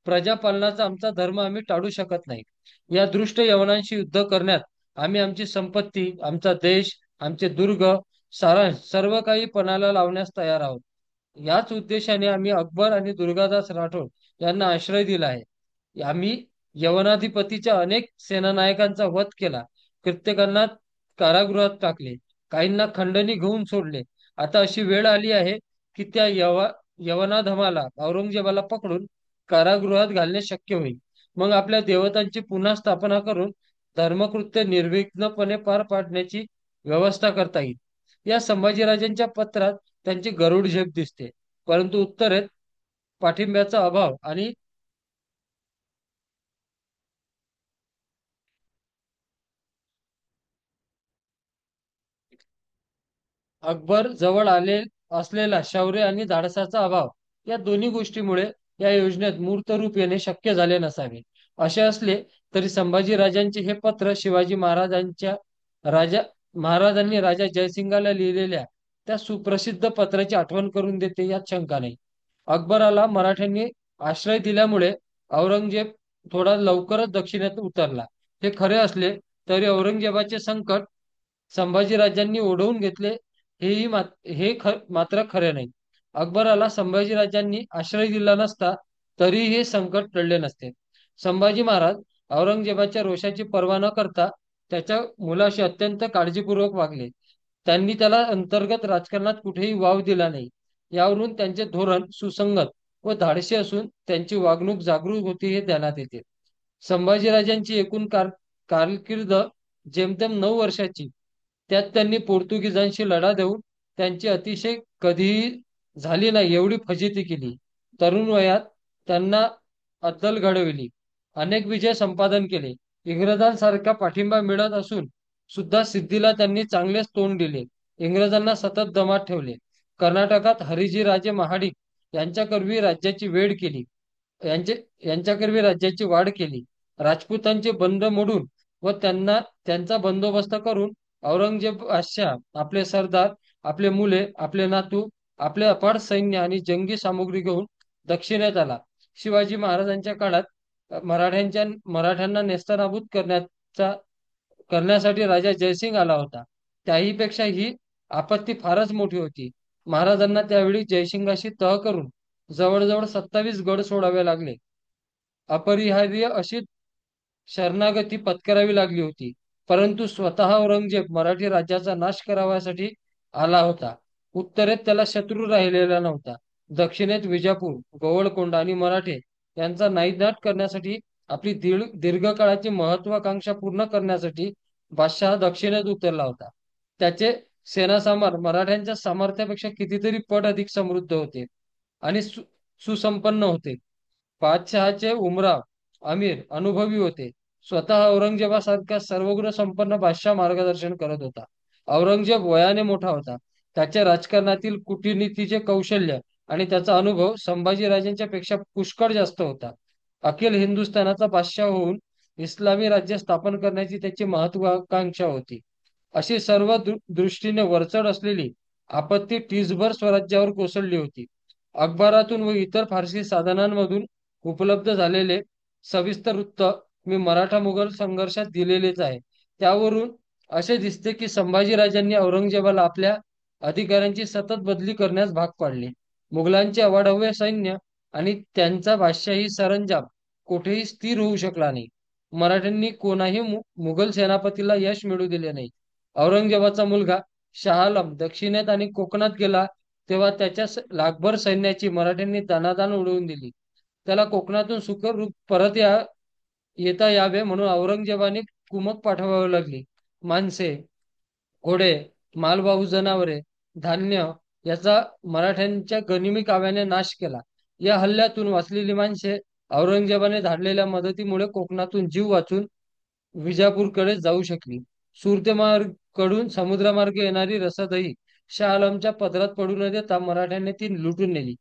प्रजापालनाचा आमचा धर्म आम्ही टाळू शकत नाही. या दृष्ट यवनांशी युद्ध करण्यात आम्ही आमची संपत्ती, आमचा देश, आमचे दुर्ग, सारांश सर्व काही पणाला लावण्यास तयार आहोत. याच उद्देशाने आम्ही अकबर आणि दुर्गादास राठोड यांना आश्रय दिला आहे. आम्ही यवनाधिपतीच्या अनेक सेनानायकांचा वध केला, कित्येकांना कारागृहात टाकले, काहींना खंडणी घेऊन सोडले. आता अशी वेळ आली आहे की त्या यवनाधमाला औरंगजेबाला पकडून कारागृहात घालणे शक्य होईल. मग आपल्या देवतांची पुन्हा स्थापना करून धर्मकृत्य निर्विघ्नपणे पार पाडण्याची व्यवस्था करता येईल. या संभाजीराजांच्या पत्रात त्यांची गरुड झेप दिसते, परंतु उत्तरेत पाठिंब्याचा अभाव आणि अकबर जवळ आले असलेला शौर्य आणि धाडसाचा अभाव या दोन्ही गोष्टीमुळे या योजनेत मूर्त रूप येणे शक्य झाले नसावे. असे असले तरी संभाजी राजांचे हे पत्र शिवाजी राजा महाराजांनी राजा जयसिंगाला लिहिलेल्या त्या सुप्रसिद्ध पत्राची आठवण करून देते, यात शंका नाही. अकबराला मराठ्यांनी आश्रय दिल्यामुळे औरंगजेब थोडा लवकरच दक्षिणेत उतरला. हे खरे असले तरी औरंगजेबाचे संकट संभाजीराजांनी ओढवून घेतले मात्र खरे नाही. अकबराला संभाजीराजांनी आश्रय दिला नसता तरी हे संकट टळले नसते. संभाजी महाराज औरंगजेबाच्या रोषाची पर्वा न करता त्याच्या मुलाशी अत्यंत काळजीपूर्वक वागले. त्यांनी त्याला अंतर्गत राजकारणात कुठेही वाव दिला नाही. यावरून त्यांचे धोरण सुसंगत व धाडसी असून त्यांची वागणूक जागरूक होती हे ध्यानात येते. संभाजीराजांची एकूण कारकीर्द जेमतेम 9 वर्षाची. त्यात त्यांनी पोर्तुगीजांशी लढा देऊन त्यांची अतिशय कधीही झाली नाही एवढी फजिती केली. तरुण वयात त्यांना अद्दल घडविली, अनेक विजय संपादन केले. इंग्रजांसारखा पाठिंबा मिळत असून सुद्धा सिद्धीला त्यांनी चांगलेच तोंड दिले. इंग्रजांना सतत दमात ठेवले. कर्नाटकात हरिजी राजे महाडिक यांच्याकरवी राज्याची वेळ केली यांच्याकरवी राज्याची वाढ केली. राजपुतांचे बंड मोडून व त्यांचा बंदोबस्त करून औरंगजेब बादशाह आपले सरदार, आपले मुले, आपले नातू, आपले अफाट सैन्य आणि जंगी सामुग्री घेऊन दक्षिणेत आला. शिवाजी महाराजांच्या काळात मराठ्यांना नेस्तनाबूत करण्यासाठी राजा जयसिंग आला होता. त्याहीपेक्षा ही आपत्ती फारच मोठी होती. महाराजांना त्यावेळी जयसिंगाशी तह करून जवळजवळ 27 गड सोडावे लागले. अपरिहार्य अशी शरणागती पत्करावी लागली होती. परंतु स्वतः औरंगजेब मराठी राज्याचा नाश करावयासाठी आला होता. उत्तरेत त्याला शत्रू राहिलेला नव्हता. दक्षिणेत विजापूर, गोवळकोंडा आणि मराठे यांचा नायनाट करण्यासाठी, आपली दीर्घकाळाची महत्वाकांक्षा पूर्ण करण्यासाठी बादशहा दक्षिणेत उतरला होता. त्याचे सेनासामर मराठ्यांच्या सामर्थ्यापेक्षा कितीतरी पट अधिक समृद्ध होते आणि सुसंपन्न होते. बादशहाचे उमराव अमीर अनुभवी होते. स्वतः औरंगजेबासारख्या सर्वगुण संपन्न बादशाह मार्गदर्शन करत होता. औरंगजेब वयाने मोठा होता. त्याच्या राजकारणातील कूटनीतीचे कौशल्य आणि त्याचा अनुभव संभाजीराजांच्या पेक्षा पुष्कळ जास्त होता. अखिल हिंदुस्थानाचा बादशाह होऊन इस्लामी राज्य स्थापन करण्याची त्याची महत्वाकांक्षा होती. अशी सर्व दृष्टीने वरचढ असलेली आपत्ती टीसभर स्वराज्यावर कोसळली होती. अखबारातून व इतर फारसी साधनांमधून उपलब्ध झालेले सविस्तर वृत्त मी मराठा मुघल संघर्षात दिलेलेच आहे. त्यावरून असे दिसते की संभाजीराजांनी औरंगजेबाला आपल्या अधिकाऱ्यांची सतत बदली करण्यास भाग पाडले. मुघलांचे अवाढव्य सैन्य आणि त्यांचा बादशाही सरंजाम कोठेही स्थिर होऊ शकला नाही. मराठ्यांनी कोणाही मुघल सेनापतीला यश मिळू दिले नाही. औरंगजेबाचा मुलगा शाह आलम दक्षिणेत आणि कोकणात गेला तेव्हा त्याच्या लाखभर सैन्याची मराठ्यांनी दानादान उडवून दिली. त्याला कोकणातून सुखरूप परत येता यावे म्हणून औरंगजेबाने कुमक पाठवावी लागली. माणसे, घोडे, मालवाहू जनावरे, धान्य याचा मराठ्यांच्या गनिमी काव्याने नाश केला. या हल्ल्यातून वाचलेली माणसे औरंगजेबाने धाडलेल्या मदतीमुळे कोकणातून जीव वाचून विजापूरकडे जाऊ शकली. सुरतेमार्ग कडून समुद्रमार्गे येणारी रसदही शाह आलमच्या पदरात पडू न देता मराठ्यांनी ती लुटून नेली.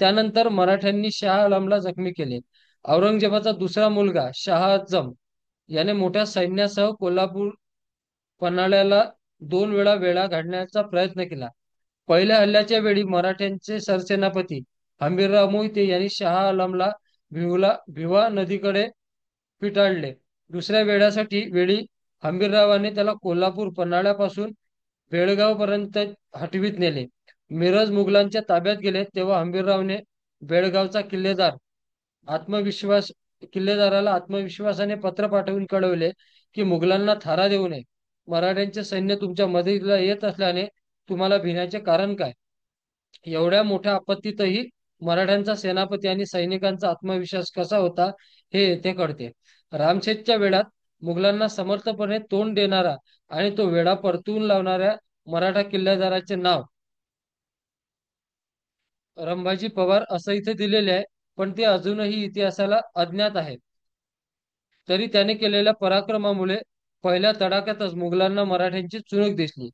त्यानंतर मराठ्यांनी शाह आलमला जखमी केले. औरंगजेबाचा दुसरा मुलगा शाह आझम याने मोठ्या सैन्यासह कोल्हापूर पन्हाळ्याला 2 वेळा वेढा घालण्याचा प्रयत्न केला. पहिल्या हल्ल्याच्या वेळी मराठ्यांचे सरसेनापती हंबीरराव मोहिते यांनी शाह आलमला भिवा नदीकडे पिटाळले. दुसऱ्या वेळी हंबीररावाने त्याला कोल्हापूर पन्हाळ्यापासून बेळगाव पर्यंत हटवीत नेले. मिरज मुघलांच्या ताब्यात गेले तेव्हा हंबीररावने बेळगावचा आत्मविश्वास किल्लेदाराला आत्मविश्वासाने पत्र पाठवून कळवले की मुघलांना थारा देऊ नये. मराठ्यांचे सैन्य तुमच्या मदतीला येत असल्याने तुम्हाला भिण्याचे कारण काय? एवढ्या मोठ्या आपत्तीतही मराठ्यांचा सेनापती आणि सैनिकांचा आत्मविश्वास कसा होता हे येथे कळते. रामशेजच्या वेळात मुघलांना समर्थपणे तोंड देणारा आणि तो वेढा परतवून लावणाऱ्या मराठा किल्लेदाराचे नाव रंभाजी पवार असं इथे दिलेले आहे, पण ते अजूनही इतिहासाला अज्ञात आहे. तरी त्याने केलेल्या पराक्रमामुळे पहिल्या तडाख्यातच मुघलांना मराठ्यांची चुणूक दिसली.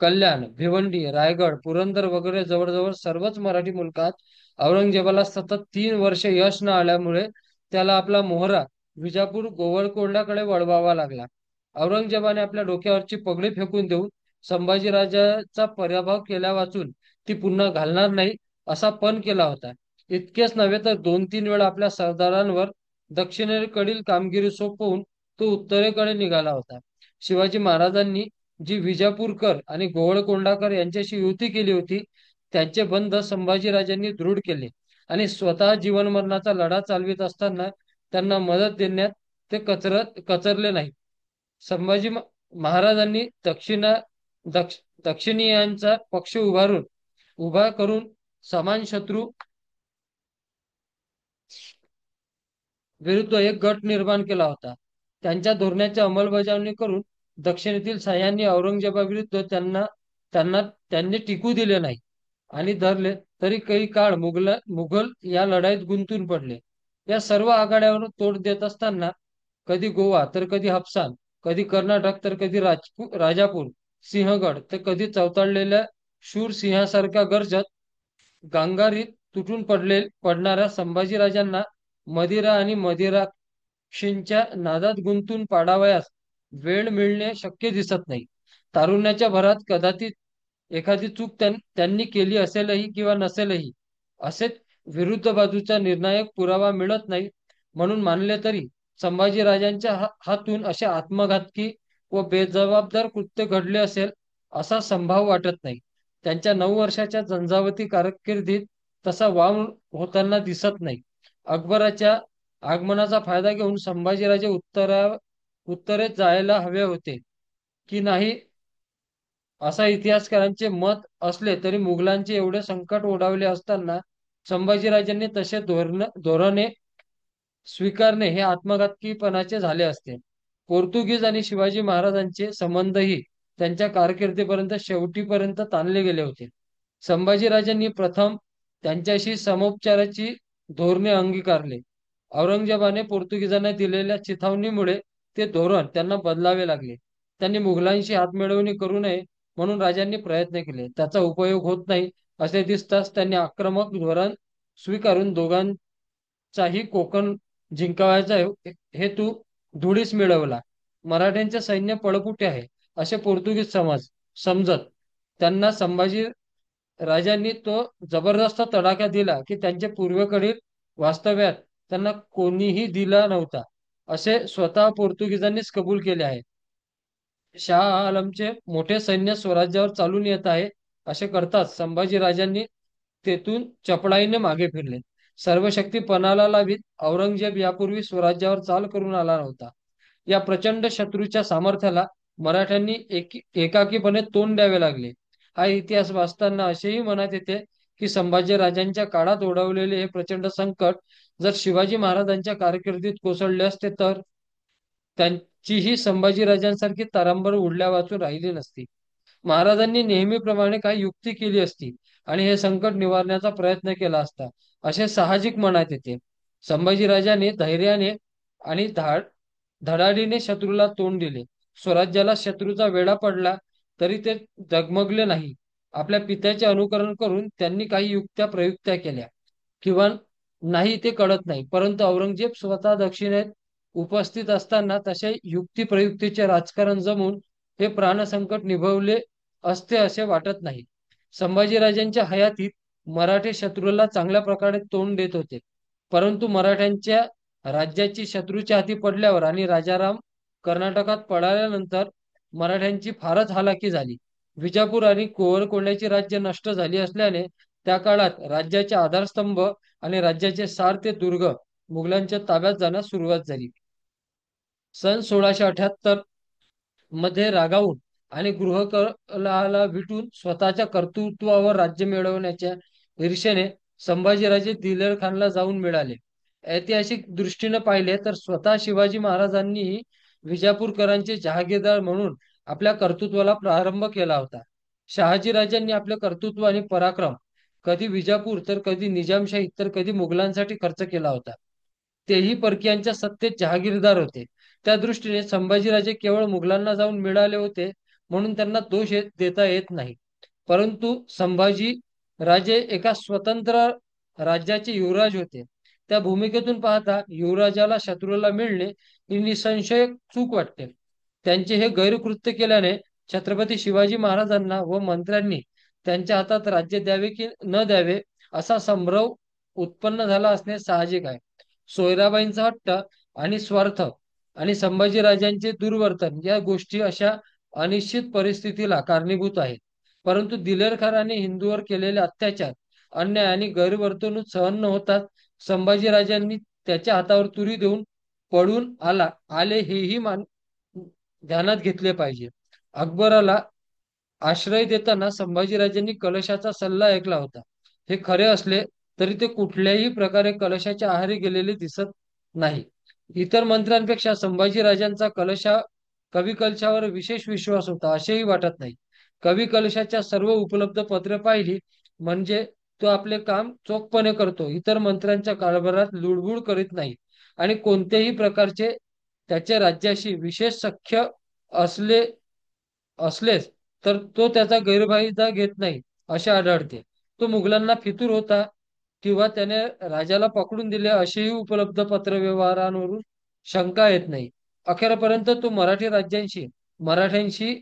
कल्याण, भिवंडी, रायगड, पुरंदर वगैरे जवळजवळ सर्वच मराठी मुलकात औरंगजेबाला सतत 3 वर्ष यश न आल्यामुळे त्याला आपला मोहरा विजापूर गोवळकोंडाकडे वळवावा लागला. औरंगजेबाने आपल्या डोक्यावरची पगडी फेकून देऊन संभाजीराजाचा पराभव केल्या वाचून ती पुन्हा घालणार नाही असा पण केला होता. इतकेच नव्हे तर 2-3 वेळा आपल्या सरदारांवर दक्षिणेकडील कामगिरी सोपवून तो उत्तरेकडे निघाला होता. शिवाजी महाराजांनी जी विजापूरकर आणि गोवळकोंडाकर यांच्याशी युती केली होती त्यांचे बंध संभाजीराजांनी दृढ केले आणि स्वतः जीवनमरणाचा लढा चालवित असताना त्यांना मदत देण्यात ते कचरले नाही. महाराजांनी दक्षिणीयांचा पक्ष उभा करून समान शत्रू विरुद्ध एक गट निर्माण केला होता. त्यांच्या धोरणाची अंमलबजावणी करून दक्षिणेतील सह्यांनी औरंगजेबाविरुद्ध त्यांनी टिकू दिले नाही आणि धरले तरी काही काळ मुघल या लढाईत गुंतून पडले. या सर्व आघाड्यावर तोड देत असताना कधी गोवा तर कधी हापसान, कधी कर्नाटक तर कधी राजापूर, सिंहगड तर कधी चवताळलेल्या शूर सिंहासारख्या गर्जत गांगारीत तुटून पडणाऱ्या संभाजीराजांना मदिरा आणि मदिराक्षींच्या नादात गुंतून पाडावयास वेळ मिळणे शक्य दिसत नाही. तारुण्याच्या भरात कदाचित एखादी चूक त्यांनी केली असेलही किंवा नसेलही असेच विरुद्ध बाजूचा निर्णायक पुरावा मिळत नाही म्हणून मानले तरी संभाजीराजांच्या हातून असे आत्मघातकी व बेजबाबदार कृत्य घडले असेल असा संभाव वाटत नाही. त्यांच्या 9 वर्षाच्या झंझावती कारकिर्दीत तसा वाव होताना दिसत नाही. अकबराच्या आगमनाचा फायदा घेऊन संभाजीराजे उत्तरेत जायला हवे होते की नाही असा इतिहासकारांचे मत असले तरी मुघलांचे एवढे संकट ओढावले असताना संभाजीराजांनी तसे धोरणे स्वीकारणे हे आत्मघातकीपणाचे झाले असते. पोर्तुगीज आणि शिवाजी महाराजांचे संबंधही त्यांच्या कारकिर्दीपर्यंत शेवटीपर्यंत ताणले गेले होते. संभाजीराजांनी प्रथम त्यांच्याशी समोपचाराची धोरणे अंगीकारले. औरंगजेबाने पोर्तुगीजांना दिलेल्या चिथावणीमुळे ते धोरण त्यांना बदलावे लागले. त्यांनी मुघलांशी हातमिळवणी करू नये म्हणून राजांनी प्रयत्न केले. त्याचा उपयोग होत नाही असे दिसताच त्यांनी आक्रमक धोरण स्वीकारून दोघांचाही कोकण जिंकावयाचा हेतू धुळीस मिळवला. मराठ्यांचे सैन्य पळपुटे आहे असे पोर्तुगीज समजत त्यांना संभाजी राजांनी तो जबरदस्त तडाखा दिला की त्यांच्या पूर्वेकडील वास्तव्यात त्यांना कोणीही दिला नव्हता असे स्वतः पोर्तुगीजांनीच कबूल केले आहे. शाह आलमचे मोठे सैन्य स्वराज्यावर चालून येत आहे असे करताच संभाजी राजांनी तेथून चपळाईने मागे फिरले. सर्व शक्ती पणाला लावीत औरंगजेब यापूर्वी स्वराज्यावर चाल करून आला नव्हता. या प्रचंड शत्रूच्या सामर्थ्याला मराठ्यांनी एकाकीपणे तोंड द्यावे लागले. हा इतिहास वाचताना असेही मनात येते की संभाजी राजांच्या काळात ओढवलेले हे प्रचंड संकट जर शिवाजी महाराजांच्या कारकिर्दीत कोसळले असते तर त्यांचीही संभाजीराजांसारखी तारांबर उडल्या वाचून राहिली नसती. महाराजांनी नेहमीप्रमाणे काही युक्ती केली असती आणि हे संकट निवारण्याचा प्रयत्न केला असता असे साहजिक मनात येते. संभाजीराजाने धैर्याने आणि धडाडीने शत्रूला तोंड दिले. स्वराज्याला शत्रूचा वेढा पडला तरी ते डगमगले नाही. आपल्या पित्याचे अनुकरण करून त्यांनी काही युक्त्या प्रयुक्त्या केल्या किंवा नाही ते कळत नाही, परंतु औरंगजेब स्वतः दक्षिणेत उपस्थित असताना तसे युक्तिप्रयुक्तीचे राजकारण जमून हे प्राणसंकट निभवले असते असे वाटत नाही. संभाजीराजांच्या हयातीत मराठे शत्रूला चांगल्या प्रकारे तोंड देत होते, परंतु मराठ्यांच्या राज्याची शत्रूच्या हाती पडल्यावर आणि राजाराम कर्नाटकात पळाल्यानंतर मराठ्यांची फारच हालाकी झाली. विजापूर आणि कोळ्याची राज्य नष्ट झाली असल्याने त्या काळात राज्याचे आधारस्तंभ आणि राज्याचे सार ते दुर्ग मुघलांच्या ताब्यात जाण्यास सुरुवात झाली. सन 1678 मध्ये रागावून आणि गृहकलहाला विटून स्वतःच्या कर्तृत्वावर राज्य मिळवण्याच्या ईर्षेने संभाजीराजे दिलेर खानला जाऊन मिळाले. ऐतिहासिक दृष्टीने पाहिले तर स्वतः शिवाजी महाराजांनीही विजापूरकरांचे जहागीरदार म्हणून आपल्या कर्तृत्वाला प्रारंभ केला होता. शहाजीराजांनी आपले कर्तृत्व आणि पराक्रम कधी विजापूर तर कधी निजामशाही तर कधी मुघलांसाठी खर्च केला होता. तेही परकीयांच्या सत्तेत जहागीरदार होते. त्या दृष्टीने संभाजीराजे केवळ मुघलांना जाऊन मिळाले होते म्हणून त्यांना दोष देता येत नाही. परंतु संभाजी राजे एका स्वतंत्र राज्याचे युवराज होते. त्या भूमिकेतून पाहता युवराजाला शत्रूला मिळणे ही निसंशय चूक वाटते. त्यांचे हे गैरकृत्य केल्याने छत्रपती शिवाजी महाराजांना व मंत्र्यांनी त्यांच्या हातात राज्य द्यावे की न द्यावे असा संभ्रम उत्पन्न झाला असणे साहजिक आहे. सोयराबाईंचा हट्ट आणि स्वार्थ आणि संभाजीराजांचे दुर्वर्तन या गोष्टी अशा अनिश्चित परिस्थितीला कारणीभूत आहेत. परंतु दिलेर खानाने हिंदूवर केलेले अत्याचार, अन्याय आणि गैरवर्तणूक सहन न होतात संभाजीराजांनी त्याच्या हातावर तुरी देऊन पळून आले हेही ध्यानात घेतले पाहिजे. अकबराला आश्रय देताना संभाजीराजांनी कलशाचा सल्ला ऐकला होता. हे खरे असले तरी ते कुठल्याही प्रकारे कलशाच्या आहारी गेलेले दिसत नाही. इतर मंत्र्यांपेक्षा संभाजीराजांचा कवी कलशावर विशेष विश्वास होता असेही वाटत नाही. कवी कलशाच्या सर्व उपलब्ध पत्रे पाहिली म्हणजे तो आपले काम चोखपणे करतो, इतर मंत्र्यांच्या कारभारात लुडबुड करीत नाही आणि कोणत्याही प्रकारचे त्याच्या राज्याशी विशेष सख्य असले असलेच तर तो त्याचा गैरफायदा घेत नाही असे आढळते. तो मुघलांना फितूर होता किंवा त्याने राजाला पकडून दिले असेही उपलब्ध पत्रव्यवहारांवरून शंका येत नाही. अखेरपर्यंत तो मराठ्यांशी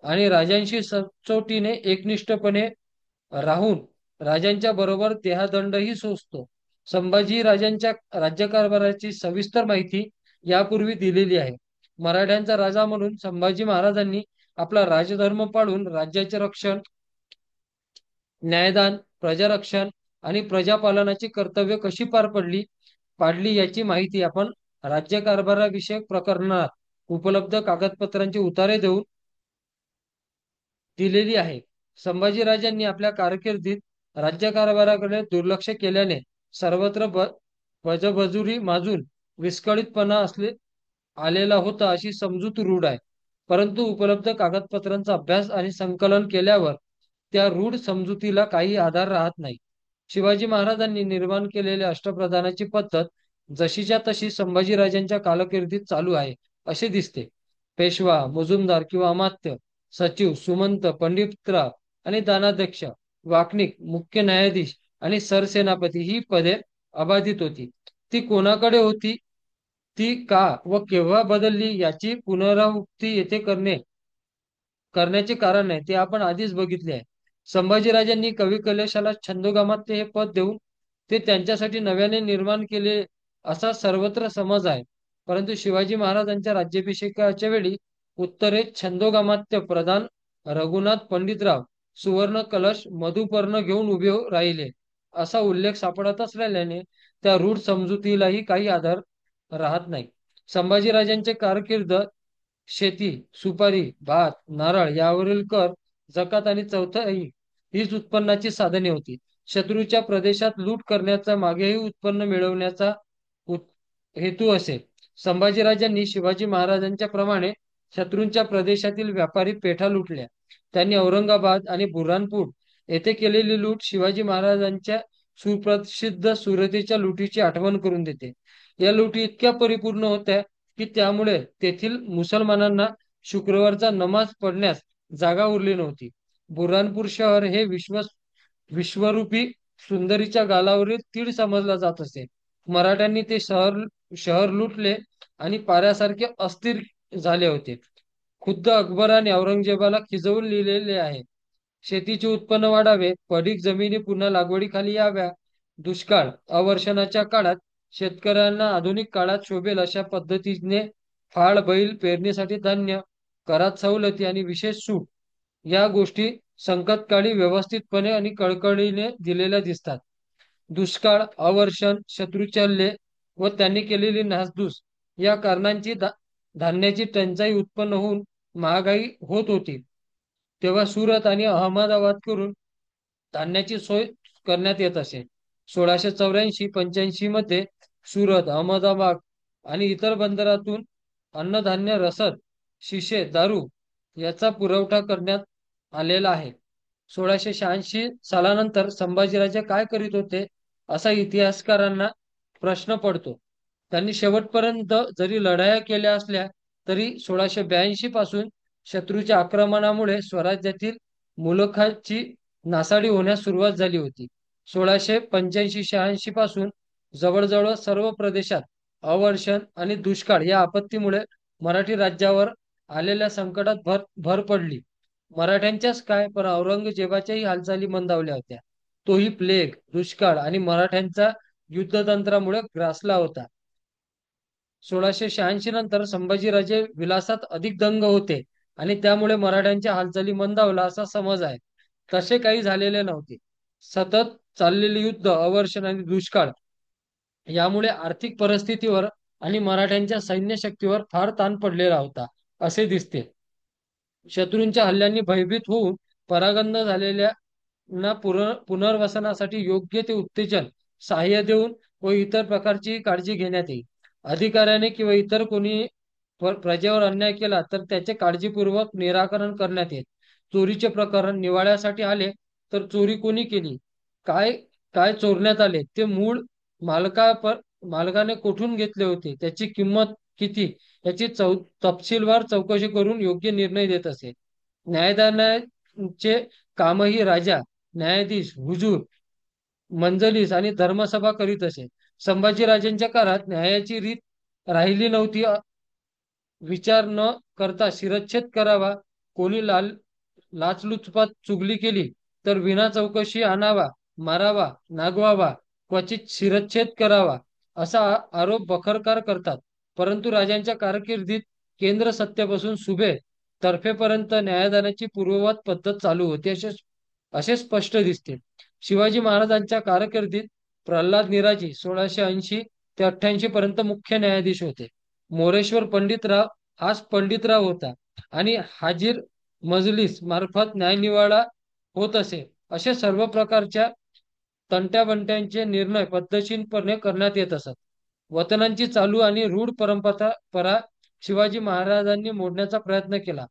आणि राजांशी सचोटीने एकनिष्ठपणे राहून राजांच्या बरोबर देहदंडही सोसतो. संभाजी राजांच्या राज्यकारभाराची सविस्तर माहिती यापूर्वी दिलेली आहे. मराठ्यांचा राजा म्हणून संभाजी महाराजांनी आपला राजधर्म पाळून राज्याचे रक्षण, न्यायदान, प्रजारक्षण आणि प्रजापालनाची कर्तव्य कशी पाडली याची माहिती आपण राज्यकारभाराविषयक प्रकरणात उपलब्ध कागदपत्रांची उतारे देऊन दिलेली आहे. संभाजीराजांनी आपल्या कारकिर्दीत राज्यकारभाराकडे दुर्लक्ष केल्याने सर्वत्र बजबजुरी माजून विस्कळीतपणा आलेला होता अशी समजूत रूढ आहे. परंतु उपलब्ध कागदपत्रांचा अभ्यास आणि संकलन केल्यावर त्या रूढ समजुतीला काही आधार राहत नाही. शिवाजी महाराजांनी निर्माण केलेल्या अष्टप्रधानाची पद्धत जशीच्या तशी संभाजीराजांच्या कारकिर्दीत चालू आहे असे दिसते. पेशवा, मुजुमदार किंवा अमात्य, सचिव, सुमंत, पंडितराव आणि दानाध्यक्ष, वाकणिक, मुख्य न्यायाधीश आणि सरसेनापती ही पदे अबाधित होती. ती कोणाकडे होती, ती का व केव्हा बदलली याची पुनरावृत्ती येथे करण्याचे कारण आहे ते आपण आधीच बघितले आहे. संभाजीराजांनी कवी कलेशाला छंदोगामात हे पद देऊन ते त्यांच्यासाठी नव्याने निर्माण केले असा सर्वत्र समज आहे. परंतु शिवाजी महाराजांच्या राज्याभिषेकाच्या वेळी उत्तरेत छंदोगामात्य प्रधान रघुनाथ पंडितराव सुवर्ण कलश मधुपर्ण घेऊन उभे राहिले असा उल्लेख सापडत असलेल्याने त्या रूढ समजुतीलाही काही आधार राहत नाही. संभाजीराजांचे कारकीर्द शेती, सुपारी, भात, नारळ यावरील कर, जकात आणि चौथाई हीच उत्पन्नाची साधने होती. शत्रूच्या प्रदेशात लूट करण्याचा मागेही उत्पन्न मिळवण्याचा हेतू असे. संभाजीराजांनी शिवाजी महाराजांच्या प्रमाणे शत्रूंच्या प्रदेशातील व्यापारी पेठा लुटल्या. त्यांनी औरंगाबाद आणि बुऱ्हाणपूर येथे केलेली लूट शिवाजी महाराजांच्या सुप्रसिद्ध सुरतेच्या लुटीची आठवण करून देते. या लुटी इतक्या परिपूर्ण होत्या की त्यामुळे तेथील मुसलमानांना शुक्रवारचा नमाज पडण्यास जागा उरली नव्हती. बुऱ्हाणपूर शहर हे विश्वरूपी सुंदरीच्या गालावरील तीळ समजला जात असे. मराठ्यांनी ते शहर शहर लुटले आणि पाऱ्यासारखे अस्थिर झाले होते. खुद्द अकबराने औरंगजेबाला खिजवून लिहिलेले आहे, शेतीचे उत्पन्न वाढावे, पडीक जमिनी पुन्हा लागवडीखाली याव्या, दुष्काळ अवर्षणाच्या काळात शेतकऱ्यांना आधुनिक काळात शोभेल अशा पद्धतीने फाळ बैल, पेरणीसाठी धान्य, करात सवलती आणि विशेष सूट या गोष्टी संकटकाळी व्यवस्थितपणे आणि कळकळीने दिलेल्या दिसतात. दुष्काळ, अवर्षण, शत्रूचे हल्ले व त्यांनी केलेली नासधूस या कारणांची धान्याची टंचाई उत्पन्न होऊन महागाई होत होती. तेव्हा सुरत आणि अहमदाबाद करून धान्याची सोय करण्यात येत असे. 1684-85 मध्ये सुरत, अहमदाबाद आणि इतर बंदरातून अन्नधान्य, रसद, शिशे, दारू याचा पुरवठा करण्यात आलेला आहे. 1686 सालानंतर संभाजीराजे काय करीत होते असा इतिहासकारांना प्रश्न पडतो. त्यांनी शेवटपर्यंत जरी लढाया केल्या असल्या तरी 1682 पासून शत्रूच्या आक्रमणामुळे स्वराज्यातील मुलखाची नासाडी होण्यास सुरुवात झाली होती. 1685-86 पासून जवळजवळ सर्व प्रदेशात अवर्षण आणि दुष्काळ या आपत्तीमुळे मराठी राज्यावर आलेल्या संकटात भर पडली. मराठ्यांच्याच काय पण औरंगजेबाच्याही हालचाली मंदावल्या होत्या. तोही प्लेग, दुष्काळ आणि मराठ्यांचा युद्धतंत्रामुळे ग्रासला होता. 1686 नंतर संभाजीराजे विलासात अधिक दंग होते आणि त्यामुळे मराठ्यांच्या हालचाली मंदावला असा समज आहे. तसे काही झालेले नव्हते. सतत चाललेले युद्ध, अवर्षण आणि दुष्काळ यामुळे आर्थिक परिस्थितीवर आणि मराठ्यांच्या सैन्य शक्तीवर फार ताण पडलेला होता असे दिसते. शत्रूंच्या हल्ल्यांनी भयभीत होऊन परागंद झालेल्या पुनर्वसनासाठी योग्य ते उत्तेजन, सहाय्य देऊन व इतर प्रकारची काळजी घेण्यात येईल. अधिकाऱ्याने किंवा इतर कोणी प्रजेवर अन्याय केला तर त्याचे काळजीपूर्वक निराकरण करण्यात येईल. चोरीचे प्रकरण निवाळ्यासाठी आले तर चोरी कोणी केली, काय काय चोरण्यात आले, ते मूळ मालकाने कोठून घेतले होते, त्याची किंमत किती याची तपशीलवार चौकशी करून योग्य निर्णय देत असे. न्यायदानाचे कामही राजा, न्यायाधीश, हुजूर, मंजलिस आणि धर्मसभा करीत असे. संभाजीराजांच्या काळात न्यायाची रीत राहिली नव्हती. विचार न करता शिरच्छेद करावा, कोणी लाचलुचपत चुगली केली तर विना चौकशी आणावा, मारावा, नागवावा, क्वचित शिरच्छेद करावा असा आरोप बखरकार करतात. परंतु राजांच्या कारकिर्दीत केंद्र सत्तेपासून सुभे तर्फेपर्यंत न्यायदानाची पूर्ववत पद्धत चालू होती असे स्पष्ट दिसते. शिवाजी महाराजांच्या कारकिर्दीत प्रल्हाद निराजी 1680 ते 88 पर्यंत मुख्य न्यायाधीश होते. मोरेश्वर पंडितराव हाच पंडितराव होता आणि हाजीर मजलिस मार्फत न्यायनिवाडा होत असे. असे सर्व प्रकारच्या तंट्याबंट्यांचे निर्णय पद्धतशीरपणे करण्यात येत असत. वतनांची चालू आणि रूढ परंपरा शिवाजी महाराजांनी मोडण्याचा प्रयत्न केला.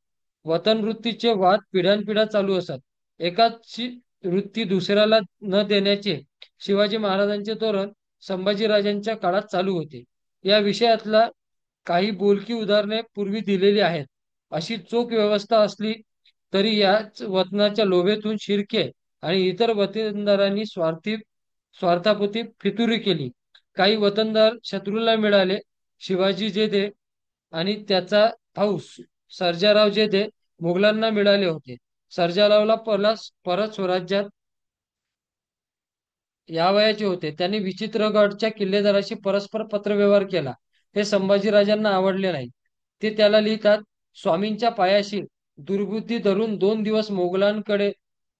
वतन वृत्तीचे वाद पिढ्यानपिढ्या चालू असत. एकाची वृत्ती दुसऱ्याला न देण्याचे शिवाजी महाराजांचे धोरण संभाजीराजांच्या काळात चालू होते. या विषयातला काही बोलकी उदाहरणे पूर्वी दिलेली आहेत. अशी चोख व्यवस्था असली तरी याच वतनाच्या लोभेतून शिर्के आणि इतर वतनदारांनी स्वार्थापोटी फितुरी केली. काही वतनदार शत्रूला मिळाले. शिवाजी जेधे आणि त्याचा भाऊ सर्जाराव जेधे मुघलांना मिळाले होते. सर्जारावला परत स्वराज्यात यावयाचे होते. त्यांनी विचित्रगडच्या किल्लेदाराशी परस्पर पत्रव्यवहार केला. हे संभाजीराजांना आवडले नाही. ते त्याला लिहितात, स्वामींच्या पायाशी दुर्बुद्धी धरून 2 दिवस मोगलांकडे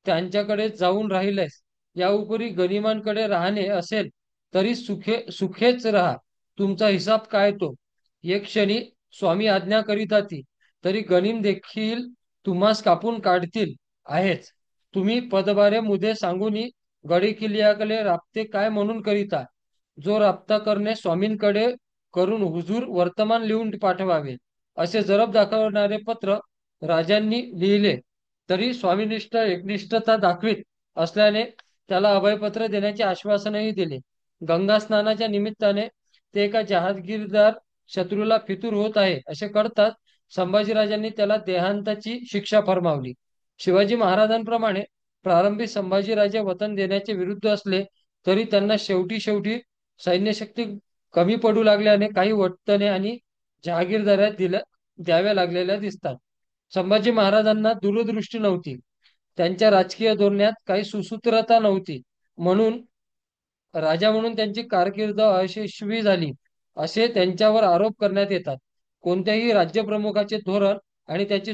त्यांच्याकडे जाऊन राहिलेस. या उपरी गनिमांकडे राहणे असेल तरी सुखेच राहा. तुमचा हिसाब काय तो. एक क्षणी स्वामी आज्ञा करीताती तरी गनिम देखील तुम्हास कापून काढतील आहेच. तुम्ही पदभारे मुदे सांगूनी गडी किल्ल्याकडे राबते काय म्हणून करिता. जो राबता करणे स्वामींकडे करून हुजूर वर्तमान लिहून पाठवावे. असे जरब दाखवणारे पत्र राजांनी लिहिले तरी स्वामीनिष्ठ एकनिष्ठता दाखवीत असल्याने त्याला अभयपत्र देण्याचे आश्वासनही दिले. गंगा स्नानाच्या निमित्ताने ते एका जहागीरदार शत्रूला फितूर होत आहे असे कळताच संभाजीराजांनी त्याला देहांताची शिक्षा फरमावली. शिवाजी महाराजांप्रमाणे प्रारंभी संभाजीराजे वतन देण्याचे विरुद्ध असले तरी त्यांना शेवटी शेवटी सैन्यशक्ती कमी पडू लागल्याने काही वतने आणि जहागीरदाऱ्या द्याव्या लागलेल्या दिसतात. संभाजी महाराजांना दूरदृष्टी नव्हती. त्यांच्या राजकीय धोरणात काही सुसूत्रता नव्हती. म्हणून राजा म्हणून त्यांची कारकीर्द अयशस्वी झाली असे त्यांच्यावर आरोप करण्यात येतात. कोणत्याही राज्यप्रमुखाचे धोरण आणि त्याची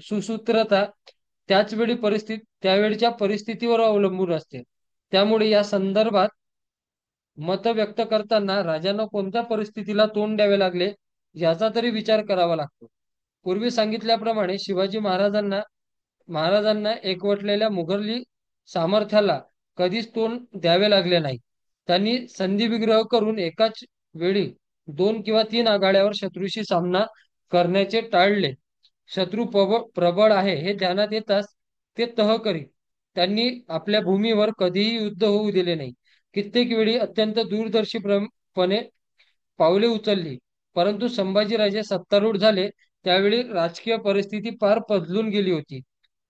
सुसूत्रता त्यावेळच्या परिस्थितीवर अवलंबून असते. त्यामुळे या संदर्भात मत व्यक्त करताना राजांना कोणत्या परिस्थितीला तोंड द्यावे लागले याचा तरी विचार करावा लागतो. पूर्वी सांगितल्याप्रमाणे शिवाजी महाराजांना एकवटलेल्या मुघली सामर्थ्याला कधीच तोंड द्यावे लागले नाही. त्यांनी संधिविग्रह करून एकाच वेळी 2 किंवा 3 आघाड्यावर शत्रूशी सामना करण्याचे टाळले. शत्रू प्रबळ आहे हे ध्यानात येताच ते तह करीत. त्यांनी आपल्या भूमीवर कधीही युद्ध होऊ दिले नाही. कित्येक वेळी अत्यंत दूरदर्शीपणे पावले उचलली. परंतु संभाजीराजे सत्तारूढ झाले त्यावेळी राजकीय परिस्थिती पार बदलून गेली होती.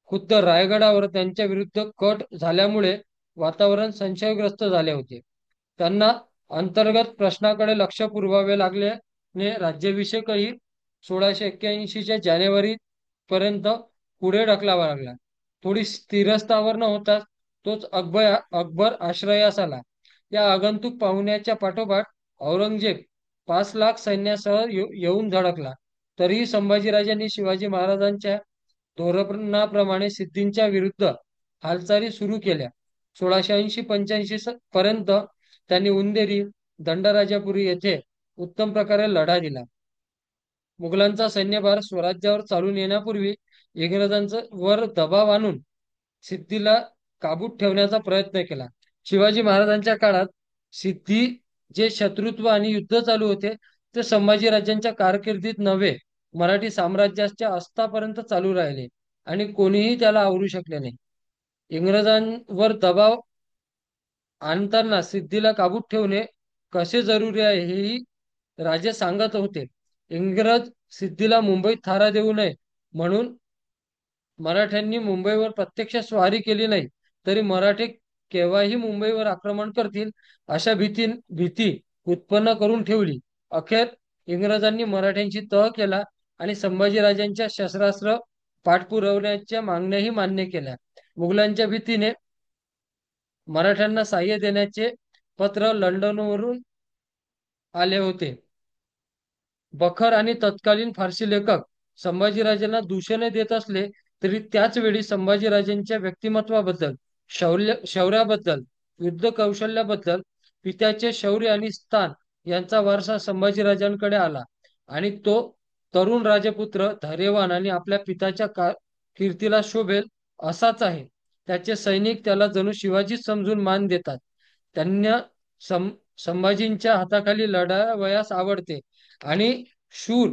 खुद्द रायगडावर त्यांच्या विरुद्ध कट झाल्यामुळे वातावरण संशयग्रस्त झाले होते. त्यांना अंतर्गत प्रश्नाकडे लक्ष पुरवावे लागल्याने राज्याभिषेकही 1681च्या जानेवारी पर्यंत पुढे ढकलावा लागला. थोडी स्थिरस्थावर न होताच तोच अकबर आश्रयास आला. या आगंतुक पाहुण्याच्या पाठोपाठ औरंगजेब 5 लाख सैन्यासह येऊन धडकला. तरीही संभाजीराजांनी शिवाजी महाराजांच्या धोरणाप्रमाणे सिद्धींच्या विरुद्ध हालचाली सुरू केल्या. 1680-85 पर्यंत त्यांनी उंदेरी, दंडराजापुरी येथे उत्तम प्रकारे लढा दिला. मुघलांचा सैन्यभार स्वराज्यावर चालून येण्यापूर्वी इंग्रजांचा वर दबाव आणून सिद्धीला काबूत ठेवण्याचा प्रयत्न केला. शिवाजी महाराजांच्या काळात सिद्धी जे शत्रुत्व आणि युद्ध चालू होते ते संभाजीराजांच्या कारकिर्दीत नव्हे, मराठी साम्राज्याच्या अस्तापर्यंत चालू राहिले आणि कोणीही त्याला आवरू शकले नाही. इंग्रजांवर दबाव आणताना सिद्धीला काबूत ठेवणे कसे जरुरी आहे हेही राजे सांगत होते. इंग्रज सिद्धीला मुंबईत थारा देऊ नये म्हणून मराठ्यांनी मुंबईवर प्रत्यक्ष स्वारी केली नाही तरी मराठे केव्हाही मुंबईवर आक्रमण करतील अशा भीती उत्पन्न करून ठेवली. अखेर इंग्रजांनी मराठ्यांशी तह केला आणि संभाजीराजांच्या शस्त्रास्त्र पाठपुरवण्याच्या मागण्याही मान्य केल्या. मुघलांच्या भीतीने मराठ्यांना साह्य देण्याचे पत्र लंडनवरून आले होते. बखर आणि तत्कालीन फारसी लेखक संभाजीराजांना दूषणे देत असले तरी त्याच वेळी संभाजीराजांच्या व्यक्तिमत्वाबद्दल, शौर्याबद्दल, युद्ध कौशल्याबद्दल, पित्याचे शौर्य आणि स्थान यांचा वारसा संभाजीराजांकडे आला आणि तो तरुण राजपुत्र धैर्यवान आणि आपल्या पित्याच्या कीर्तीला शोभेल असाच आहे. त्याचे सैनिक त्याला जणू शिवाजीच समजून मान देतात. त्यांना सं संभाजींच्या हाताखाली लढावयास आवडते आणि शूर